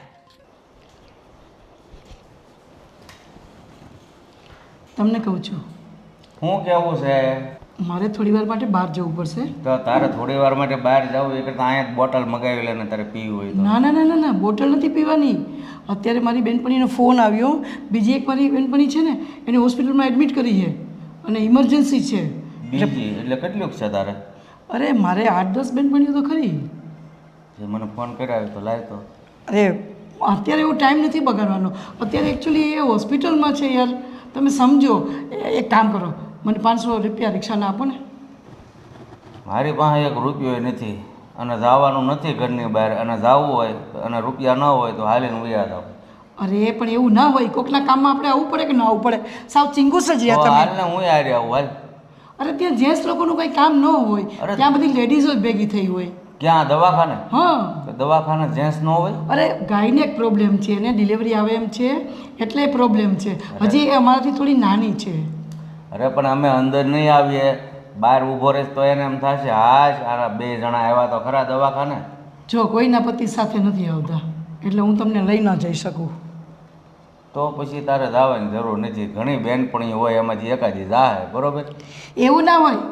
તમને કહું છું, શું કેવું છે? મારે થોડી વાર માટે બહાર જવું પડશે. તો તારે થોડી વાર માટે બહાર જવું એ કરતાં અહીંયા જ બોટલ મગાવી લે ને તારે પીવું હોય તો. ના ના ના ના ના, બોટલ નથી પીવાની. અત્યારે મારી બેનપણીનો ફોન આવ્યો. બીજી એક મારી બેનપણી છે ને એને હોસ્પિટલમાં એડમિટ કરી છે અને ઇમરજન્સી છે. બીજી એટલે કેટલુંક છે તારે? અરે મારે 8-10 બેનપણીઓ તો ખરી. જે મને ફોન કરાવ્યો તો લાવ તો. અરે અત્યારે એવો ટાઈમ નથી બગાડવાનો. અત્યારે એકચ્યુઅલી એ હોસ્પિટલમાં છે યાર. તમે સમજો. એક કામ કરો, મને 500 રૂપિયા રિક્ષાના આપો ને. મારી પાસે 1 રૂપિયો નથી અને જવાનું નથી ઘરની બહાર, અને જવું હોય અને રૂપિયા ન હોય તો હાલીને વયા જાવ. અરે પણ એવું ના હોય. કોકના કામમાં આપણે આવવું પડે કે ના આવવું પડે? સાવ ચિંગુસ જ તો રહ્યા તમે. હાલને હું યાર આવું હાલ. અરે ત્યાં જેન્ટ્સ લોકોનું કંઈ કામ ન હોય, અરે ત્યાં બધી લેડીઝો જ ભેગી થઈ હોય. ક્યાં દવાખાને? હા. તો દવાખાને જેન્ટ્સ ન હોય? અરે ગાયનેક પ્રોબ્લેમ છે એને ડિલિવરી આવે એમ છે એટલે પ્રોબ્લેમ છે. હજી એ અમારાથી થોડી નાની છે. અરે પણ અમે અંદર નહીં આવીએ, બહાર ઊભો રહીશ તો એને એમ થશે હા સારા 2 જણા આવ્યા તો ખરા દવાખાને. જો કોઈના પતિ સાથે નથી આવતા એટલે હું તમને લઈ ન જઈ શકું. તો પછી તારે જવાની જરૂર નથી. ઘણી બેનપણી હોય એમાંથી એકાદી જાહે, બરોબર? એવું ના હોય.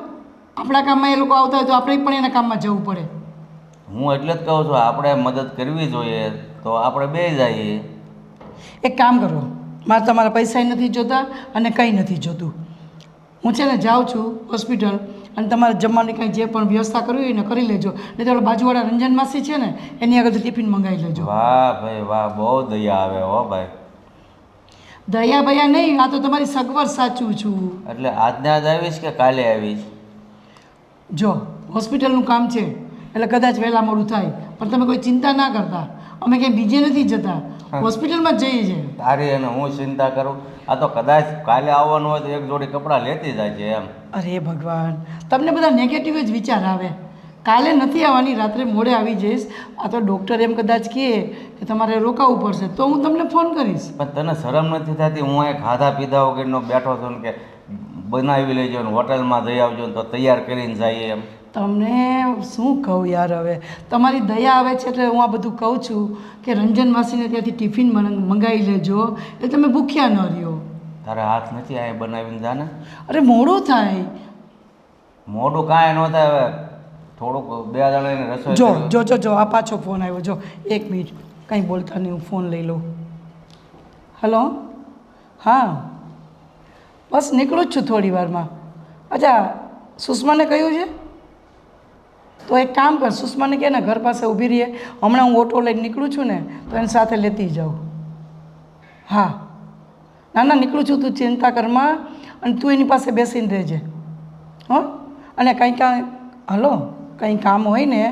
આપણા કામમાં એ લોકો આવતા હોય તો આપણે પણ એના કામમાં જવું પડે. હું એટલે જ કહું છું આપણે મદદ કરવી જોઈએ તો આપણે 2 જઈએ. એક કામ કરો, મારે તમારા પૈસા નથી જોતા અને કંઈ નથી જોતું. હું છે ને જાઉં છું હોસ્પિટલ અને તમારે જમવાની કાંઈ જે પણ વ્યવસ્થા કરવી હોય ને કરી લેજો. નહીં તો બાજુવાળા રંજન માસી છે ને એની આગળ ટિફિન મંગાવી લેજો. વાહ ભાઈ વાહ, બહુ દયા આવે હો ભાઈ. દયા ભયા નહીં, આ તો તમારી સગવડ સાચું છું. એટલે આજને આજ આવીશ કે કાલે આવીશ? જો હોસ્પિટલનું કામ છે એટલે કદાચ વહેલા મોડું થાય, પણ તમે કોઈ ચિંતા ના કરતા. અમે ક્યાંય બીજે નથી જતા, હોસ્પિટલમાં જ જઈએ છીએ. તારી અને હું ચિંતા કરું? આ તો કદાચ કાલે આવવાનું હોય તો 1 જોડી કપડાં લેતી જાય છે એમ. અરે ભગવાન, તમને બધા નેગેટિવ જ વિચાર આવે. કાલે નથી આવવાની, રાત્રે મોડે આવી જઈશ. આ તો ડૉક્ટર એમ કદાચ કહે કે તમારે રોકાવું પડશે તો હું તમને ફોન કરીશ. પણ તને શરમ નથી થતી? હું અહીં ખાધા પીધા વગરનો બેઠો છું ને કે બનાવી લેજો ને હોટલમાં જઈ આવજો ને તો તૈયાર કરીને જઈએ એમ. તમને શું કહું યાર, હવે તમારી દયા આવે છે એટલે હું આ બધું કહું છું કે રંજન માસીને ત્યાંથી ટિફિન મંગાવી લેજો એટલે તમે ભૂખ્યા ન રહ્યો. તારા હાથ નથી આ બનાવીને જાને. અરે મોડું થાય. મોઢું કાંઈ ન થાય. હવે થોડુંક 2 જણાને રસોઈ જો કરો. જો જો જો આ પાછો ફોન આવ્યો. જો 1 મિનિટ કંઈ બોલતા નહીં, હું ફોન લઈ લઉં. હલો, હા બસ નીકળું જ છું થોડી વારમાં. અચ્છા, સુષ્માને કહ્યું છે? તો એક કામ કર, સુષ્માને કહે ને ઘર પાસે ઊભી રહીએ, હમણાં હું ઓટો લઈને નીકળું છું ને તો એની સાથે લેતી જાઉં. હા ના ના નીકળું છું, તું ચિંતા કરમાં અને તું એની પાસે બેસીને રહેજે. હં, અને કંઈ કામ હોય ને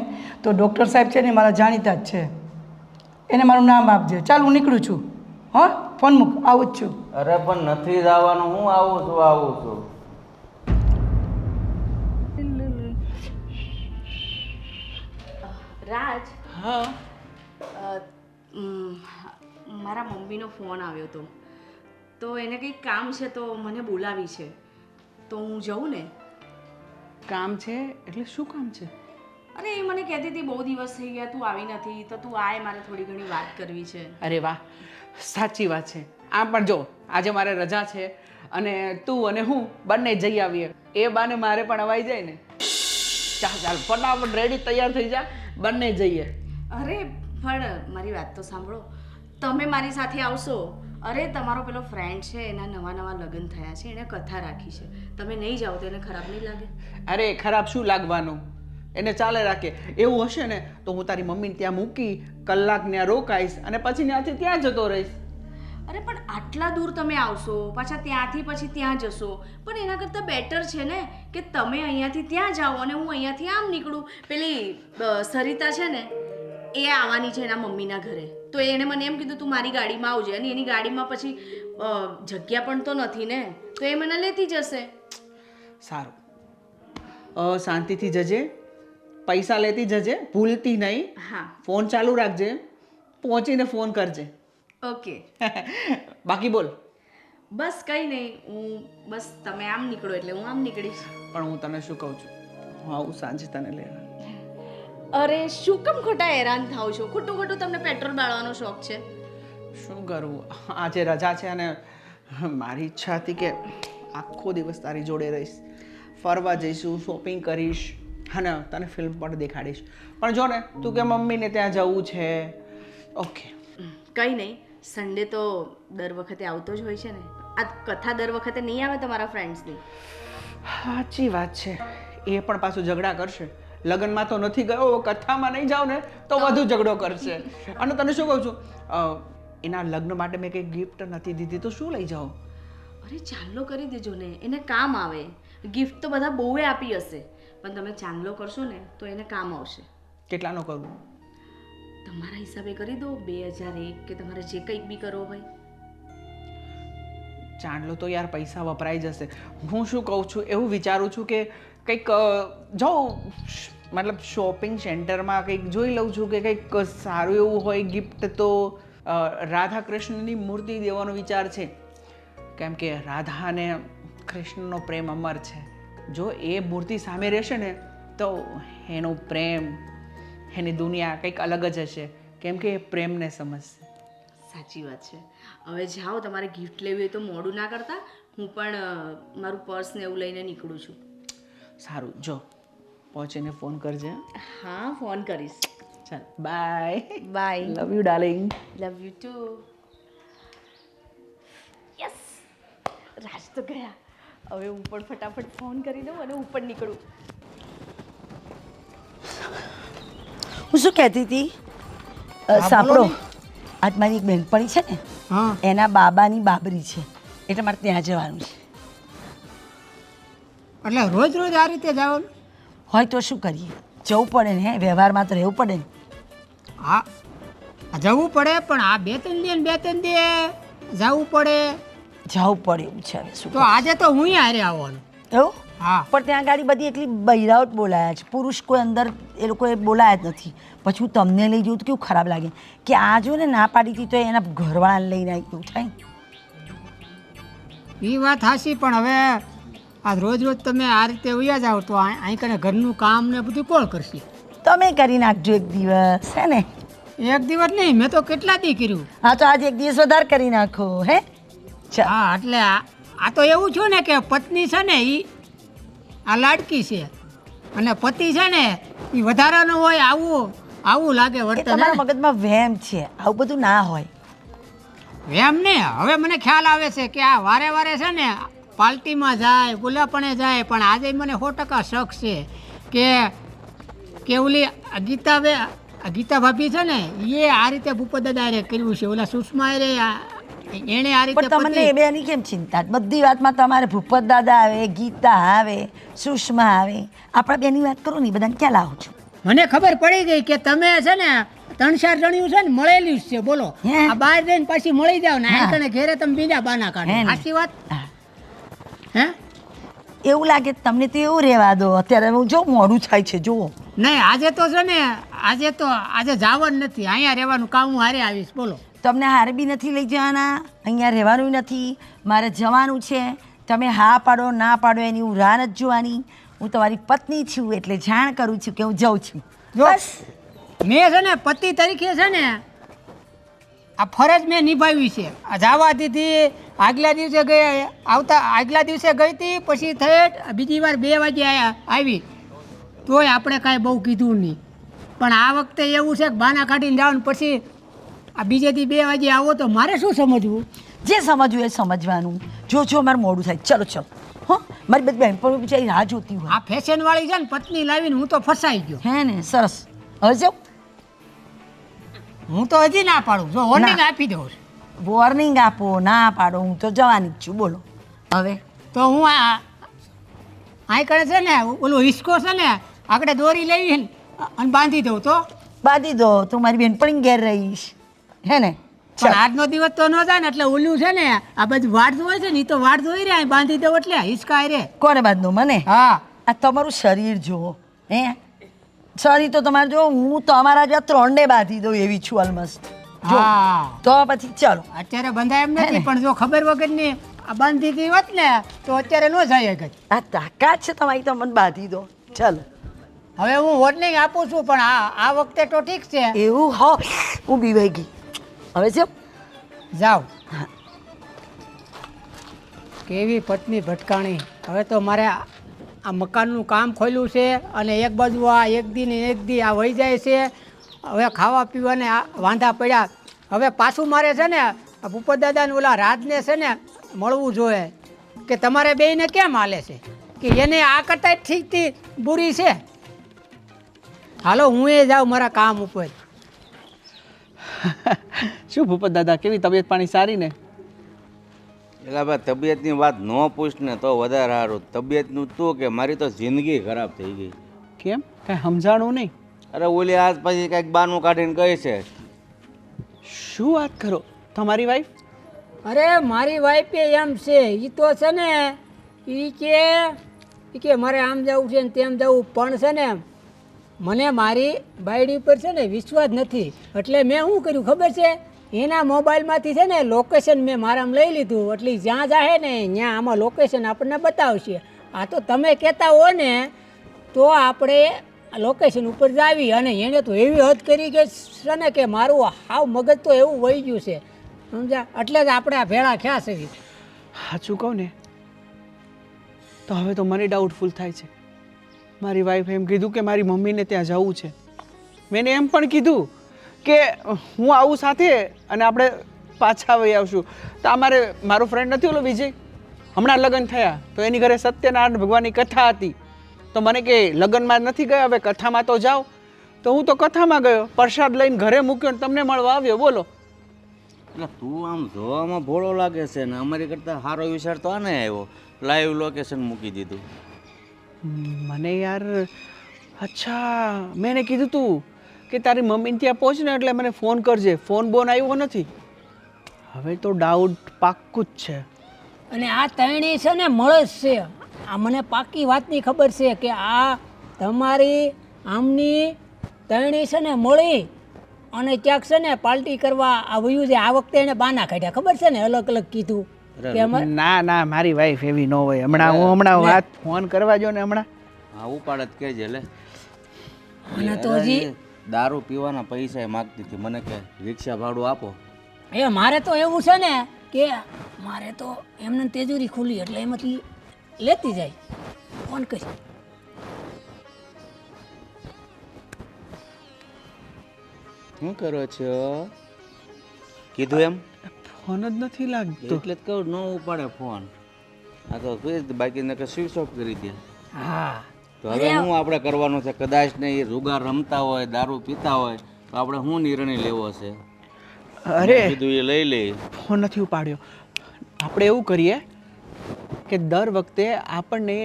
તો ડૉક્ટર સાહેબ છે ને મારા જાણીતા જ છે, એને મારું નામ આપજે. ચાલ હું નીકળું છું. હં, ફોન મૂક, આવું જ છું. અરે પણ નથી જવાનું. હું આવું છું. રાજ, હા મારા મમ્મીનો ફોન આવ્યો હતો તો એને કંઈક કામ છે તો મને બોલાવી છે, તો હું જઉં ને? કામ છે એટલે શું કામ છે? અરે એ મને કહેતી હતી બહુ દિવસ થઈ ગયા તું આવી નથી, તો તું આય, મારે થોડી ઘણી વાત કરવી છે. અરે વાહ, સાચી વાત છે. આમ પણ જો આજે મારે રજા છે અને તું અને હું બંને જઈ આવીએ, એ બાને મારે પણ અવાઈ જાય ને. ચાલ ચાલ ફટાફટ રેડી તૈયાર થઈ જા, બંને જઈએ. અરે પણ મારી વાત તો સાંભળો, તમે મારી સાથે આવશો? અરે તમારો પેલો ફ્રેન્ડ છે એના નવા લગ્ન થયા છે, એણે કથા રાખી છે, તમે નહીં જાઓ તો એને ખરાબ નહીં લાગે? અરે ખરાબ શું લાગવાનું, એને ચાલે રાખે. એવું હશે ને તો હું તારી મમ્મીને ત્યાં મૂકી કલાક ત્યાં રોકાઈશ અને પછી ત્યાંથી ત્યાં જતો રહીશ. અરે પણ આટલા દૂર તમે આવશો, પાછા ત્યાંથી પછી ત્યાં જશો, પણ એના કરતાં બેટર છે ને કે તમે અહીંયાથી ત્યાં જાઓ અને હું અહીંયાથી આમ નીકળું. પેલી સરિતા છે ને એ આવવાની છે એના મમ્મીના ઘરે, તો એણે મને એમ કીધું તું મારી ગાડીમાં આવજે, અને એની ગાડીમાં પછી જગ્યા પણ તો નથી ને, તો એ મને લેતી જશે. સારું, શાંતિથી જજે, પૈસા લેતી જજે, ભૂલતી નહીં. હા ફોન ચાલુ રાખજે, પહોંચીને ફોન કરજે. ઓકે. બાકી બોલ. બસ કંઈ નહીં, હું બસ તમે આમ નીકળો એટલે હું આમ નીકળીશ. પણ હું તને શું કહું છું, હું આવું સાંજે તને લેવા. અરે શું કેમ ખોટા હેરાન થાવ છો? ખોટું તમને પેટ્રોલ બાળવાનો શોખ છે? શું કરવું, આજે રજા છે અને મારી ઈચ્છા હતી કે આખો દિવસ તારી જોડે રહીશ, ફરવા જઈશું, શોપિંગ કરીશ અને તને ફિલ્મ પણ દેખાડીશ. પણ જો ને તું કે મમ્મીને ત્યાં જવું છે. ઓકે કંઈ નહીં, સન્ડે તો દર વખતે આવતો જ હોય છે ને, આ કથા દર વખતે નહીં આવે તમારા ફ્રેન્ડ્સની? સાચી વાત છે, એ પણ પાછું ઝઘડા કરશે. લગ્નમાં તો નથી ગયો, કથામાં નહીં જાવ ને તો વધુ ઝઘડો કરશે. અને તને શું કહું છું, એના લગ્ન માટે મેં કંઈ ગિફ્ટ નથી દીધી તો શું લઈ જાઓ? અરે ચાંદલો કરી દેજો ને, એને કામ આવે. ગિફ્ટ તો બધા બહુએ આપી હશે, પણ તમે ચાંદલો કરશો ને તો એને કામ આવશે. કેટલાનો કરું? તમારા હિસાબે કરી દો, 2001 કે તમારે જે કંઈક બી કરવો હોય. ચાંદલો તો યાર પૈસા વપરાઈ જશે. હું શું કહું છું, એવું વિચારું છું કે કંઈક જાઉં, મતલબ શોપિંગ સેન્ટરમાં કંઈક જોઈ લઉં છું કે કંઈક સારું એવું હોય ગિફ્ટ. તો રાધા કૃષ્ણની મૂર્તિ દેવાનો વિચાર છે, કેમ કે રાધા અને કૃષ્ણનો પ્રેમ અમર છે. જો એ મૂર્તિ સામે રહેશે ને તો એનો પ્રેમ, એની દુનિયા કંઈક અલગ જ હશે, કેમ કે એ પ્રેમને સમજશે. સાચી વાત છે. હવે જાઓ, તમારે ગિફ્ટ લેવી હોય તો મોડું ના કરતા, હું પણ મારું પર્સ ને એવું લઈને નીકળું છું. સારું, જો પહોંચીને ફોન કરજે. હા ફોન કરીશ. ચાલ bye. Bye. Love you darling. Love you too. Yes, Raj તો ગયા. હવે હું પણ ફટાફટ ફોન કરી દઉં અને હું પણ નીકળું. હું શું કહેતી હતી, સાંભળો, આજ મારી એક બહેનપણી છે ને, હા એના બાબાની બાબરી છે, એટલે મારે ત્યાં જવાનું છે. એટલે રોજ રોજ આ રીતે જવાનું હોય તો શું કરીએ, જવું પડે ને, વ્યવહારમાં તો રહેવું પડે ને. હા જવું પડે, પણ આ 2-3 દે જવું પડે. જવું પડે એવું છે. હવે શું તો આજે તો હું હારે આવવાનું. એવું? હા પણ ત્યાં ગાડી બધી એટલી બૈરાવટ બોલાયા છે, પુરુષ કોઈ અંદર એ લોકોએ બોલાયા જ નથી. પછી હું તમને લઈ જઉં તો કેવું ખરાબ લાગે કે આ જો ને ના પાડી હતી તો એના ઘરવાળાને લઈને આવી એવું થાય. એ વાત હાચી, પણ હવે આ રોજ રોજ તમે આ રીતે ઉયા જાઓ તો અહીં કને ઘરનું કામ ને બધું કોણ કરશે? તમે કરી નાખજો એક દિવસ, હે ને? એક દિવસ નહીં, મેં તો કેટલા દી કર્યું. હા તો આજે એક દિવસ વધારે કરી નાખો, હે? ચાલ. હા એટલે આ તો એવું છું ને કે પત્ની છે ને એ આ લાડકી છે અને પતિ છે ને એ વધારાનો હોય આવું લાગે એ વર્તન. તમારા મગજમાં વહેમ છે, આવું બધું ના હોય. એમ ને હવે મને ખ્યાલ આવે છે કે આ વારે વારે છે ને પાર્ટીમાં જાય, ગુલાપણે જાય, પણ આજે મને 100% શક છે કે ઓલી ગીતા ભાભી છે ને એ આ રીતે ભૂપત દાદાએ કર્યું છે, ઓલા સુષ્મા એણે આ રીતે. પણ તમને એ બેની કેમ ચિંતા? બધી વાતમાં તમારે ભૂપત દાદા આવે, ગીતા આવે, સુષ્મા આવે, આપણા બેની વાત કરો ને બધાને ક્યાં લાવો છો? મને ખબર પડી ગઈ કે તમે છે ને 3-4 જણ્યું છે ને મળેલી જ છે. બોલો હે? આ બહાર જઈને પાછી મળી જાવ ને હા. આ કને ઘેરે તમે બીજા બાના કાઢો. હે ને? સાચી વાત હા. હે? એવું લાગે તમને તો એવું રહેવા દો. અત્યારે હું જો મોડું થાય છે જુઓ. નહીં આજે તો છે ને આજે જવાનું નથી, અહીંયા રહેવાનું કામ હું હારે આવીશ. બોલો તમને હારે બી નથી લઈ જવાના, અહીંયા રહેવાનું નથી, મારે જવાનું છે. તમે હા પાડો ના પાડો એની હું રાહ નથી જોવાની. હું તમારી પત્ની છું એટલે જાણ કરું છું કે હું જાઉં છું. જો બસ. મેં છે ને પતિ તરીકે છે ને આ ફરજ મેં નિભાવી છે. આ જવા દીધી, આગલા દિવસે ગઈ હતી, પછી થઈ બીજી વાર 2 વાગે આવી, તોય આપણે કાંઈ બહુ કીધું નહીં. પણ આ વખતે એવું છે કે બાના કાઢીને જાવ ને પછી આ બીજે દી 2 વાગે આવો તો મારે શું સમજવું? જે સમજવું એ સમજવાનું. જો મારે મોડું થાય. ચલો ચલો. હો મારી બધી બહેનપણીઓ બિચારી રાહ જોતી હોય. આ ફેશનવાળી છે ને પત્ની લાવીને હું તો ફસાઈ ગયો. હે ને? સરસ. હવે જાઓ. હું તો હજી ના પાડું, જો વોર્નિંગ ના. આપી દઉં છું. વોર્નિંગ આપો, ના પાડો, હું તો જવાની જ છું. બોલો હવે. તો હું આ કરે છે ને ઓલું હિસ્કો છે ને આપણે દોરી લેવી ને અને બાંધી દઉં તો. બાંધી દો તો મારી બહેનપણી ઘેર રહીશ, હે ને? પણ આજનો દિવસ તો ન જાય ને એટલે ઓલું છે ને આ બધું વાડ હોય છે ને એ તો વાડ ધોઈ રહ્યા બાંધી દઉં એટલે હિસકા રે. કોને બાંધો? મને? હા આ તમારું શરીર જુઓ, હે? શરીર તો તમારે જો, હું તો અમારા જેવા 3 બાંધી દઉં એવી છું ઓલમોસ્ટ. જો હા તો પછી ચાલો. અત્યારે બંધાય એમ હે નથી, ને? પણ જો ખબર વગરની આ બાંધી દી હોત ને તો અત્યારે ન જાય ગઈ. આ તાકાત છે તમારી તો મને બાંધી દો. ચાલો. હવે હું વોર્નિંગ આપું છું પણ આ વખતે તો ઠીક છે. એવું હો, હું બીવાઈ ગઈ. હવે જો જાઓ. કેવી પત્ની ભટકાણી. હવે તો મારે આ મકાનનું કામ ખોલ્યું છે અને એક બાજુ આ એક દી આ વહી જાય છે. હવે ખાવા પીવાને આ વાંધા પડ્યા. હવે પાછું મારે છે ને આ ભૂપત દાદાને ઓલા રાજને છે ને મળવું જોઈએ કે તમારે બેયને કેમ હાલે છે કે એને આ કરતાં ઠીકથી બુરી છે. હાલો હું એ જાઉં મારા કામ ઉપર. શું ભૂપત દાદા, કેવી તબિયત પાણી સારી ને? એટલે ભાઈ તબિયતની વાત ન પૂછ ને તો વધારે સારું. તબિયતનું તું કે મારી તો જિંદગી ખરાબ થઈ ગઈ. કેમ, કાંઈ સમજાણું નહીં? અરે ઓલી આજ પછી કંઈક બાનું કાઢીને કહે છે. શું વાત કરો? તમારી વાઈફ? અરે મારી વાઈફ એમ છે, એ તો છે ને એ કે મારે આમ જવું છે ને તેમ જવું, પણ છે ને મને મારી બાયડી ઉપર છે ને વિશ્વાસ નથી. એટલે મેં શું કર્યું ખબર છે, એના મોબાઈલમાંથી છે ને લોકેશન મેં મારામાં લઈ લીધું. એટલે જ્યાં જાહે ને ત્યાં આમાં લોકેશન આપણને બતાવશે. આ તો તમે કહેતા હો ને તો આપણે લોકેશન ઉપર જાવી. અને એને તો એવી હદ કરી કે છે ને કે મારું હાવ મગજ તો એવું વહી ગયું છે, સમજ્યા? એટલે જ આપણે આ ભેળા ખ્યા છે. સાચું કહું ને તો હવે તો મને ડાઉટફુલ થાય છે. મારી વાઈફે એમ કીધું કે મારી મમ્મીને ત્યાં જવું છે. મેં એમ પણ કીધું કે હું આવું સાથે અને આપણે પાછા આવી આવશું. તો અમારે મારો ફ્રેન્ડ નથી ઓલો વિજય, હમણાં લગ્ન થયા તો એની ઘરે સત્યનારાયણ ભગવાનની કથા હતી. તો મને કે લગ્નમાં નથી ગયા, હવે કથામાં તો જાઓ. તો હું તો કથામાં ગયો, પ્રસાદ લઈને ઘરે મૂક્યો ને તમને મળવા આવ્યો. બોલો. એટલે તું આમ જોવામાં ભોળો લાગે છે ને અમારી કરતાં સારો વિચાર તો આને આવ્યો, લાઈવ લોકેશન મૂકી દીધું. મને યાર, અચ્છા મેં એને કીધું તું કે તારી મમ્મીને ત્યાં પહોંચ ને એટલે મને ફોન કરજે. ફોન બોન આવ્યો નથી. હવે તો ડાઉટ પાક્કું જ છે. અને આ ત્રણેય છે ને મળે જ છે. આ મને પાકી વાતની ખબર છે કે આ તમારી આમની ત્રણેય છે ને મળી અને ક્યાંક છે ને પાર્ટી કરવા આ વયું છે. આ વખતે એને બાના કાઢ્યા, ખબર છે ને, અલગ અલગ કીધું. કે અમારે ના ના મારી વાઈફ એવી ન હોય. હમણાં વાત ફોન કરવા જો ને હમણાં. હા ઉપાડ જ કહેજે લે. મને તો હજી દારૂ પીવાના પૈસા માગતી હતી મને કે રિક્ષા ભાડું આપો. એ મારે તો એવું છે ને કે મારે તો એમને તેજુરી ખુલી એટલે એમાંથી લેતી જાય. ફોન કરી શું કરો છો કીધું એમ? ફોન જ નથી લાગતો. એટલે જ કહું ન ઉપાડે ફોન. આ તો બાકી નકર સ્વિચ ઓફ કરી દે. હા તો હવે શું આપણે કરવાનું છે? કદાચ ને એ જુગાર રમતા હોય દારૂ પીતા હોય તો આપણે શું નિર્ણય લેવો છે? અરે કીધું એ લઈ લે. ફોન નથી ઉપાડ્યો. આપણે એવું કરીએ કે દર વખતે આપણને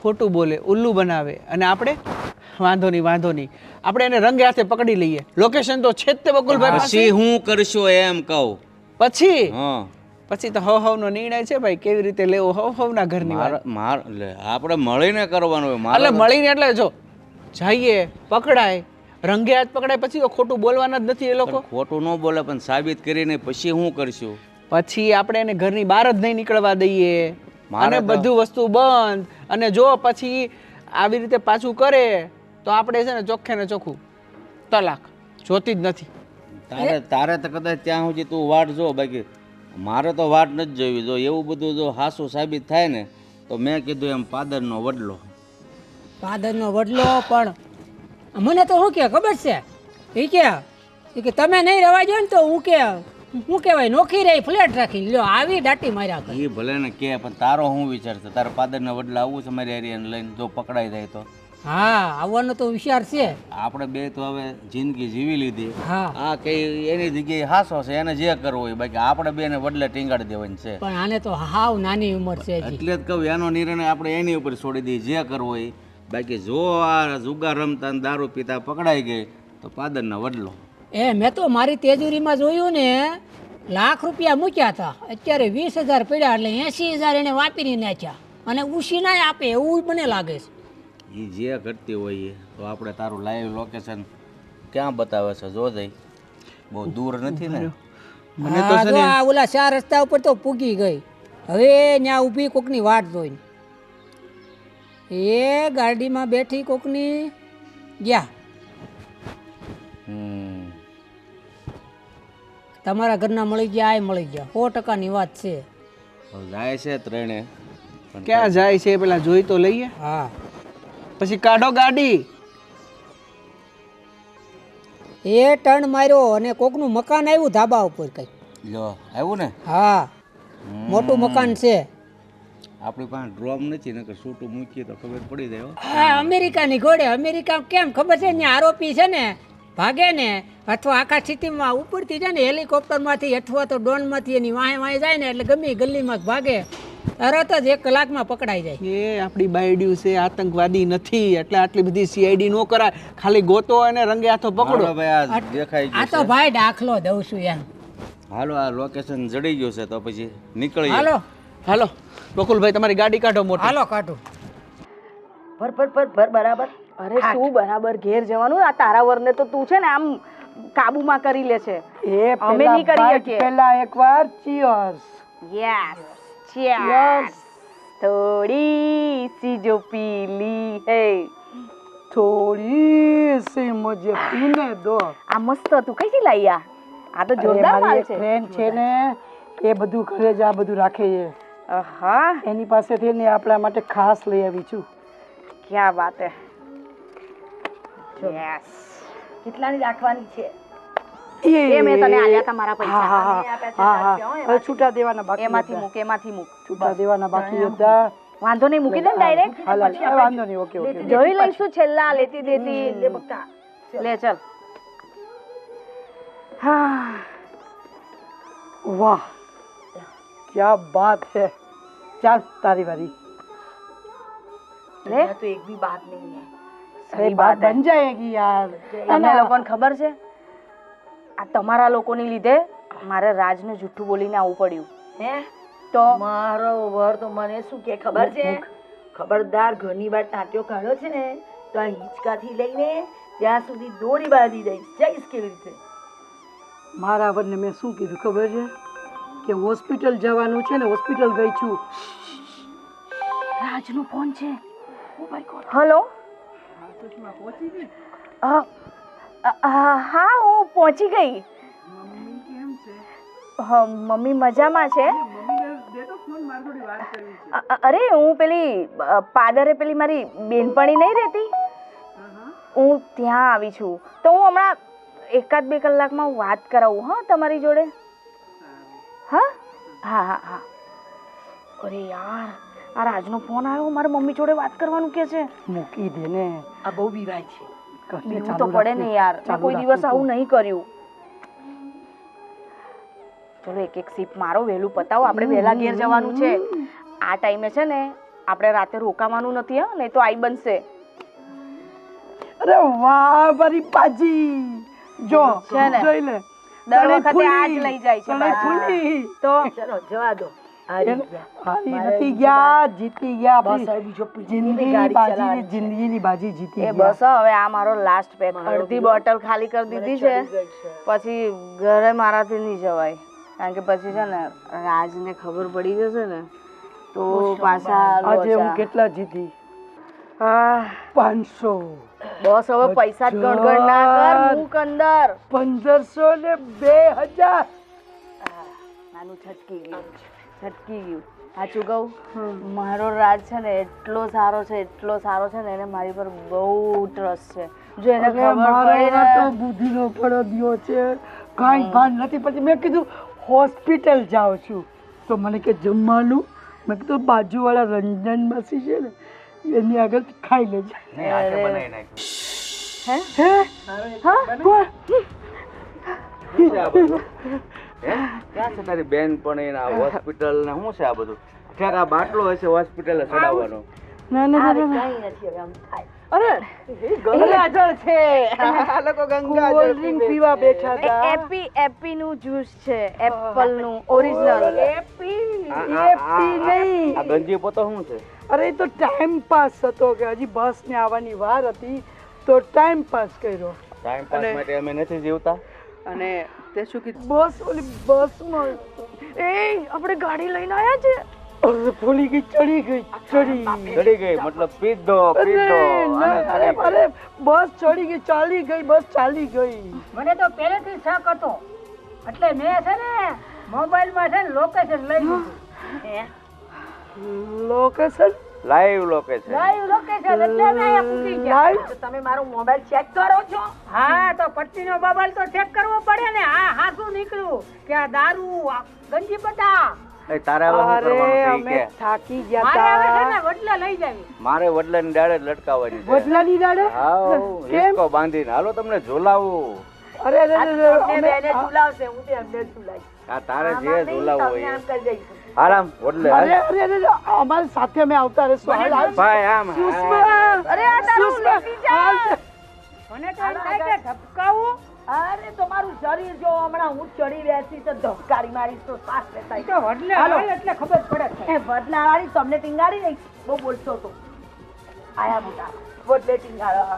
ખોટું બોલે ઉલ્લુ બનાવે અને આપણે વાંધો નહીં આપણે એને રંગે હાથે પકડી લઈએ. લોકેશન તો છે જ તે બકુલભાઈ પાસે. પછી હું કરશો એમ કહું? પછી હા પછી તો હવનો નિર્ણય છે ભાઈ કેવી રીતે લેવો હવના ઘરની વાત. આપણે મળીને કરવાનું હોય. એટલે મળીને એટલે જો જઈએ પકડાય રંગે હાથ પકડાય પછી તો ખોટું બોલવાના જ નથી એ લોકો. ખોટું ન બોલે પણ સાબિત કરીને પછી શું કરશું? પછી આપણે એને ઘરની બહાર જ નહીં નીકળવા દઈએ અને બધું વસ્તુ બંધ. અને જો પછી આવી રીતે પાછું કરે તો આપણે છે ને ચોખ્ખે ને ચોખ્ખું તલાક જોતી જ નથી. તારે તો કદાચ ત્યાં સુધી તું વાટ જો, બાકી મારે તો વાટ નથી જોવી. જો એવું બધું જો હાસું સાબિત થાય ને તો મેં કીધું એમ પાદરનો વડલો. પાદરનો વડલો પણ મને તો શું કે ખબર છે એ કે તમે નહીં રવા જો ને તો હું કહેવાય નોખી રહી ફ્લેટ રાખી લ્યો આવી દાટી માર્યા કરે. એ ભલે ને કે પણ તારો શું વિચાર છે? તારે પાદરના વડલા આવવું છે મારી એરિયાને લઈને? જો પકડાઈ જાય તો? હા આવવાનો તો વિચાર છે. આપણે બે તો હવે જિંદગી જીવી લીધી. હા આ કઈ એની જગ્યાએ હાસો છે એને જે કરવો હોય. બાકી આપણે બેને વડલે ટીંગાડી દેવાની છે. પણ આને તો હાવ નાની ઉંમર છે હજી. એટલે જ કહું એનો નિર્ણય આપણે એની ઉપર છોડી દઈએ જે કરવો હોય. બાકી જો આ જુગાર રમતા ને દારૂ પીતા પકડાઈ ગઈ તો પાદરના વડલો. મેં તો મારી તેજુરીમાં જોયું ને લાખ રૂપિયા મૂક્યા હતા અત્યારે 20,000 પડ્યા એટલે 80,000 એને વાપરી નાખ્યા અને ઉછી ના આપે એવું મને લાગે છે. એ જે કરતી હોય એ તો આપણે તારું લાઈવ લોકેશન ક્યાં બતાવે છે જો જઈ? બહુ દૂર નથી ને? મને તો છે ને આ ઓલા 4 રસ્તા ઉપર તો પૂગી ગઈ. હવે ત્યાં ઊભી કોકની વાટ જોઈને એ ગાડીમાં બેઠી કોકની ગયા. તમારા ઘરના મળી ગયા મળી ગયા 100%ની વાત છે. જાય છે ત્રણે ક્યાં જાય છે પેલા જોઈ તો લઈએ. હા પછી કાઢો ગાડી. એ ટર્ન માર્યો અને કોકનું મકાન આવ્યું ધાબા ઉપર કઈ. લો આવ્યું ને? હા મોટું મકાન છે. આપણી પાસે ડ્રોમ નથી નકર છૂટું મૂકીએ તો ખબર પડી જાય. હા અમેરિકાની ઘોડે. અમેરિકા કેમ ખબર છે ત્યાં આરોપી છે ને ભાગે ને અથવા આખા સિટીમાં ઉપરથી જાય ને હેલિકોપ્ટરમાંથી અથવા તો ડ્રોનમાંથી એની વાહે જાય ને એટલે ગમે ગલીમાં ભાગે તરત જ 1 કલાકમાં પકડાઈ જાય. એ આપણી બાયડ્યું છે આતંકવાદી નથી એટલે આટલી બધી સીઆઈડી નો કરાય. ખાલી ગોતો અને રંગે હાથો પકડો. ભાઈ આ દેખાઈ આ ગયું તો ભાઈ દાખલો દઉં છું એમ. હાલો આ લોકેશન જડી ગયું છે તો પછી નીકળીએ. હાલો હાલો બકુલભાઈ તમારી ગાડી કાઢો મોટી. હાલો કાઢું. ભર બરાબર. અરે શું બરાબર ઘેર જવાનું? આ તારા વરને તો તું છે ને આમ કાબુમાં કરી લે છે. અમે નહીં કરી શકીએ. પહેલા એકવાર ચીયર્સ. Yes cheers. થોડી સી જો પીલી હે થોડી સી મુझे પીને દો. આ મસ્ત તું કઈથી લાવી? આ તો જોરદાર માલ છે. ફ્રેન્ડ છે ને એ બધું ઘરે જ આ બધું રાખે છે. હા એની પાસેથી ને આપણા માટે ખાસ લઈ આવી છું. ક્યાં વાત હે. યસ કેટલાની રાખવાની છે? એ મેં તને આલ્યા હતા મારા પૈસા. હા હવે છૂટા દેવાના બાકી. એમાંથી મૂક એમાંથી મૂક. છૂટા દેવાના બાકી હતા. વાંધો નહીં મૂકી દે ને ડાયરેક્ટ. વાંધો નહીં. ઓકે ઓકે જોઈ લઈશું છેલ્લા લેતી દેતી. લે ચલ. હા વાહ क्या बात है. ચાલ તારી વારી. ले तो एक भी बात नहीं है. अरे बात बन जाएगी यार. તમને લોકોને ખબર છે આ તમારા લોકોની લીધે મારે રાજને જૂઠું બોલીને આવવું પડ્યું. હે તો મારો વર તો મને શું કે ખબર છે? ખબરદાર ઘરની બહાર ટાંટ્યો કાઢ્યો છે ને તો આ હિંચકાથી લઈને ત્યાં સુધી દોરી બાંધી દઈશ. જઈશ કેવી રીતે? મારા વરને મેં શું કીધું ખબર છે? કે હોસ્પિટલ જવાનું છે ને હોસ્પિટલ ગઈ છું. રાજનો ફોન છે. હલો. હા હું પહોંચી ગઈ. હા મમ્મી મજામાં છે. અરે હું પેલી પાદરે પેલી મારી બેનપણી નહીં રહેતી, હું ત્યાં આવી છું. તો હું હમણાં 1-2 કલાકમાં વાત કરાવું હા તમારી જોડે. હા હા હા હા. અરે યાર આ રાજનો ફોન આવ્યો, મારા મમ્મી જોડે વાત કરવાનું કે છે. મૂકી દે ને, આ બહુ વિવાદ છે. બીવું તો પડે ને યાર, મેં કોઈ દિવસ આવું નહીં કર્યું. ચલો એક સીપ મારો, વહેલું પતાવો, આપણે વહેલા ઘેર જવાનું છે. આ ટાઈમે છે ને આપણે રાતે રોકાવાનું નથી હા, નહીં તો આઈ બનશે. અરે વાહ મારી પાજી, જો છે ને જોઈ લે દર વખતે આ જ લઈ જાય છે ફૂલી. તો ચલો જવા દો. હારી નથી ગયા, જીતી ગયા. બસ હવે બીજો જિંદગી બાજી, જિંદગીની બાજી જીતી એ ગયા. બસ હવે આ મારો લાસ્ટ પેક, અડધી બોટલ ખાલી કરી દીધી છે. પછી ઘરે મારાથી નહીં જવાય, કારણ કે પછી છે ને રાજને ખબર પડી જશે ને તો પાછા આજે હું કેટલા જીતી? 500. બસ હવે પૈસા જ ગણગણ ના કર, મૂક અંદર. 1500 ને 2000. નાનું છટકી ગયું. સાચું કહું, મારો રાજ છે ને એટલો સારો છે ને એને મારી પર બહુ ટ્રસ્ટ છે. જો એને ખબર પડે ને તો બુદ્ધિનો પડ્યો છે, કાંઈ ભાન નથી પડતી. મેં કીધું હોસ્પિટલ જાઉં છું તો મને કે જમવાનું, મેં કીધું બાજુવાળા રંજન માસી છે ને એની આગળ ખાઈ લેજે. નહીં હાથે બનાવી નાખ્યું. ક્યાં છે તારી બેન પણ એના હોસ્પિટલ ને શું છે આ બધું? ક્યાંક આ બાટલો હશે હોસ્પિટલ ચડાવવાનો. ના કાંઈ નથી હવે આમ થાય. અરે ગંગાજળ છે, આ લોકો ગંગાજળ ડ્રિંક પીવા બેઠા હતા. એપી નું જ્યુસ છે, એપલ નું ઓરિજિનલ. આ ગંજી પોતો શું છે? અરે તો ટાઈમ પાસ હતો કે હજી બસ ને આવવાની વાર હતી તો ટાઈમ પાસ કર્યો. ટાઈમ પાસ માટે અમે નથી જીવતા. અને તે શું કીધું? બસ ઓલી બસમાં આપણે ગાડી લઈને આવ્યા છે. અરે ભૂલી ગઈ, ચડી ગઈ મતલબ પીધો. અરે બસ ચડી ગઈ, ચાલી ગઈ. મને તો પહેલેથી શક હતો, એટલે મેં છે ને મોબાઈલમાં છે ને લોકેશન લઈ લીધું. Location live location. Live location એટલે અમે અહીંયા પૂછી ગયા. તો તમે મારો મોબાઈલ ચેક કરો છો? હા તો પત્નીનો મોબાઈલ તો ચેક કરવો પડે ને. હા શું નીકળ્યું કે આ દારૂ આ ગંજી બધા. તારે હવે શું કરવાનું છે ઈ અમે કે? થાકી ગયા મારે હવે છે હતા. ને વડલા લઈ જાવી. મારે વડલાની ડાળે જ લટકાવવાની છે. વડલાની દાડે? હાઉ, હિસકો બાંધીને હાલો તમને ઝોલાવું. અરે તમને બેને ઝુલાવશે, હું તે અમને ઝુલાવીશ. આ તારે જે ઝોલાવું તમે હોય આમ કરી દઈશું. આરામ વડલે હાલ. અમારી સાથે અમે આવતા રહેશું. ભાઈ આમ અરે આ તારું લેતી જા. મને તો એમ થાય કે ધબકાવું. અરે તમારું શરીર જો હમણાં હું ચડી બેસી તો ધબકારી મારીશ તો શ્વાસ લેતા તો વડલે હોય એટલે ખબર પડે છે. એ બદલાવાળી તમને ટીંગાડી નહીં, બહુ બોલશો તો આયા મોટા બદલે ટીંગાડા.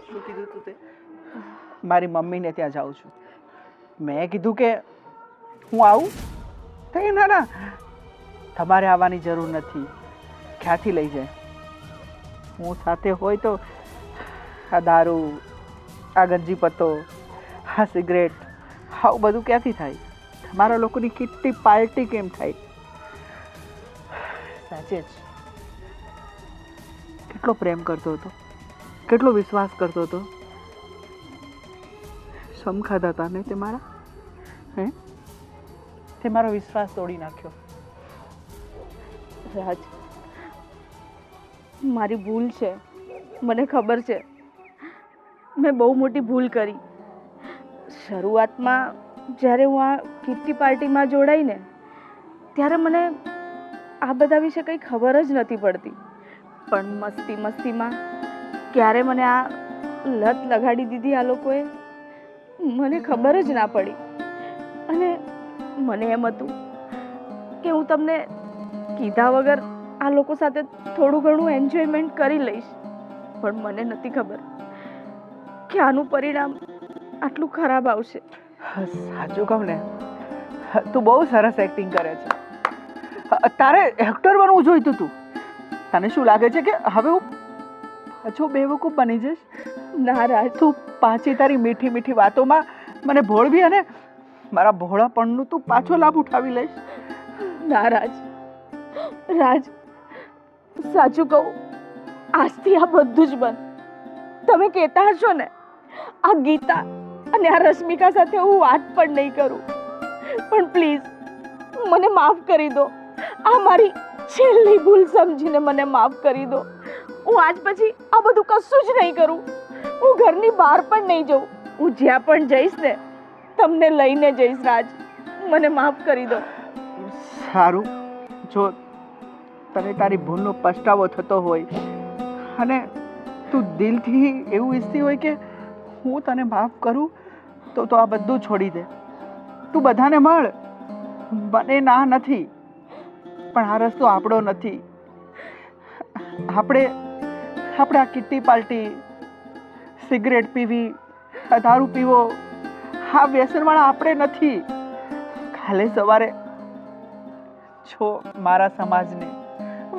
શું કીધું તું તે? મારી મમ્મીને ત્યાં જાઉં છું. મેં કીધું કે હું આવું તો ના તમારે આવવાની જરૂર નથી, ક્યાંથી લઈ જાય? હું સાથે હોય તો આ દારૂ, આ ગંજી પત્તો, આ સિગરેટ, આવું બધું ક્યાંથી થાય? તમારા લોકોની કેટલી પાર્ટી કેમ થાય? સાચે જ કેટલો પ્રેમ કરતો હતો, કેટલો વિશ્વાસ કરતો હતો. સમ ખાધા હતા ને તે મારા, હે? તે મારો વિશ્વાસ તોડી નાખ્યો. રાજ, મારી ભૂલ છે, મને ખબર છે. મેં બહુ મોટી ભૂલ કરી. શરૂઆતમાં જ્યારે હું આ કિટ્ટી પાર્ટીમાં જોડાઈ ને ત્યારે મને આ બધા વિશે કંઈ ખબર જ નથી પડતી. પણ મસ્તીમાં ક્યારે મને આ લત લગાડી દીધી આ લોકોએ, મને ખબર જ ના પડી. અને મને એમ હતું કે હું તમને કીધા વગર આ લોકો સાથે થોડું ઘણું એન્જોયમેન્ટ કરી લઈશ, પણ મને નથી ખબર કે આનું પરિણામ આટલું ખરાબ આવશે. સાચું કહું ને તું બહુ સરસ એક્ટિંગ કરે છે. તારે એક્ટર બનવું જોઈતું તું. તને શું લાગે છે કે હવે હું પાછો બેવકૂફ બની જઈશ? ના રાજ, તું પાછી તારી મીઠી મીઠી વાતોમાં મને ભોળવી અને મારા ભોળાપણનું તું પાછો લાભ ઉઠાવી લઈશ. ના રાજ, રાજ સાચું કહું, આજથી આ બધું જ બંધ. તમે કહેતા હશો ને આ ગીતા અને આ રશ્મિકા સાથે હું વાત પણ નહીં કરું, પણ પ્લીઝ મને માફ કરી દો. આ મારી છેલ્લી ભૂલ સમજીને મને માફ કરી દો. હું આજ પછી આ બધું કશું જ નહીં કરું. હું ઘરની બહાર પણ નહીં જઉં. હું જ્યાં પણ જઈશ ને તમને લઈને જઈશ. રાજ, મને માફ કરી દો. સારું, જો તને તારી ભૂલનો પસ્તાવો થતો હોય અને તું દિલથી એવું ઈચ્છતી હોય કે હું તને માફ કરું, તો આ બધું છોડી દે. તું બધાને મળ. મને ના નથી, પણ આ રસ્તો આપણો નથી. આપણે આ કિટ્ટી પાર્ટી, સિગરેટ પીવી, દારૂ પીવો, આ વ્યસનવાળા આપણે નથી. કાલે સવારે જો મારા સમાજને,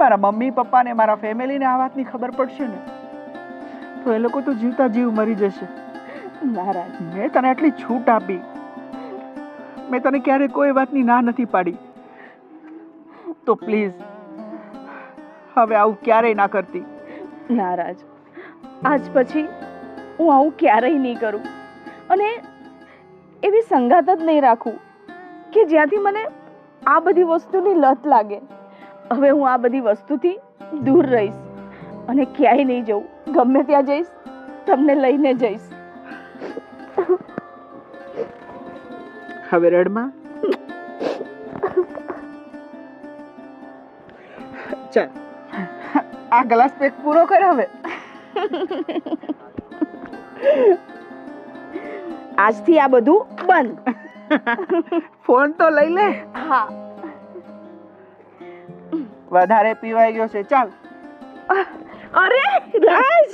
મારા મમ્મી પપ્પાને, મારા ફેમિલીને આ વાતની ખબર પડશે ને, તો એ લોકો તો જીવતા જીવ મરી જશે. નારાજ, મેં તને આટલી છૂટ આપી, મેં તને ક્યારે કોઈ વાતની ના નથી પાડી, તો પ્લીઝ હવે આવું ક્યારેય ના કરતી. નારાજ, આજ પછી હું આવું ક્યારેય નહીં કરું અને એવી સંગાત જ નહીં રાખું કે જ્યાંથી મને આ બધી વસ્તુની લત લાગે. હવે હું આ બધી વસ્તુથી દૂર રહીશ અને ક્યાંય નહીં જઉં. ગમે ત્યાં જઈશ તમને લઈને જઈશ. હવે રડમાં ચાલ, આ ગ્લાસ પેક પૂરો કર. હવે આજથી આ બધું બંધ. ફોન તો લઈ લે. હા, વધારે પીવાઈ ગયો છે. ચાલ. અરે રાજ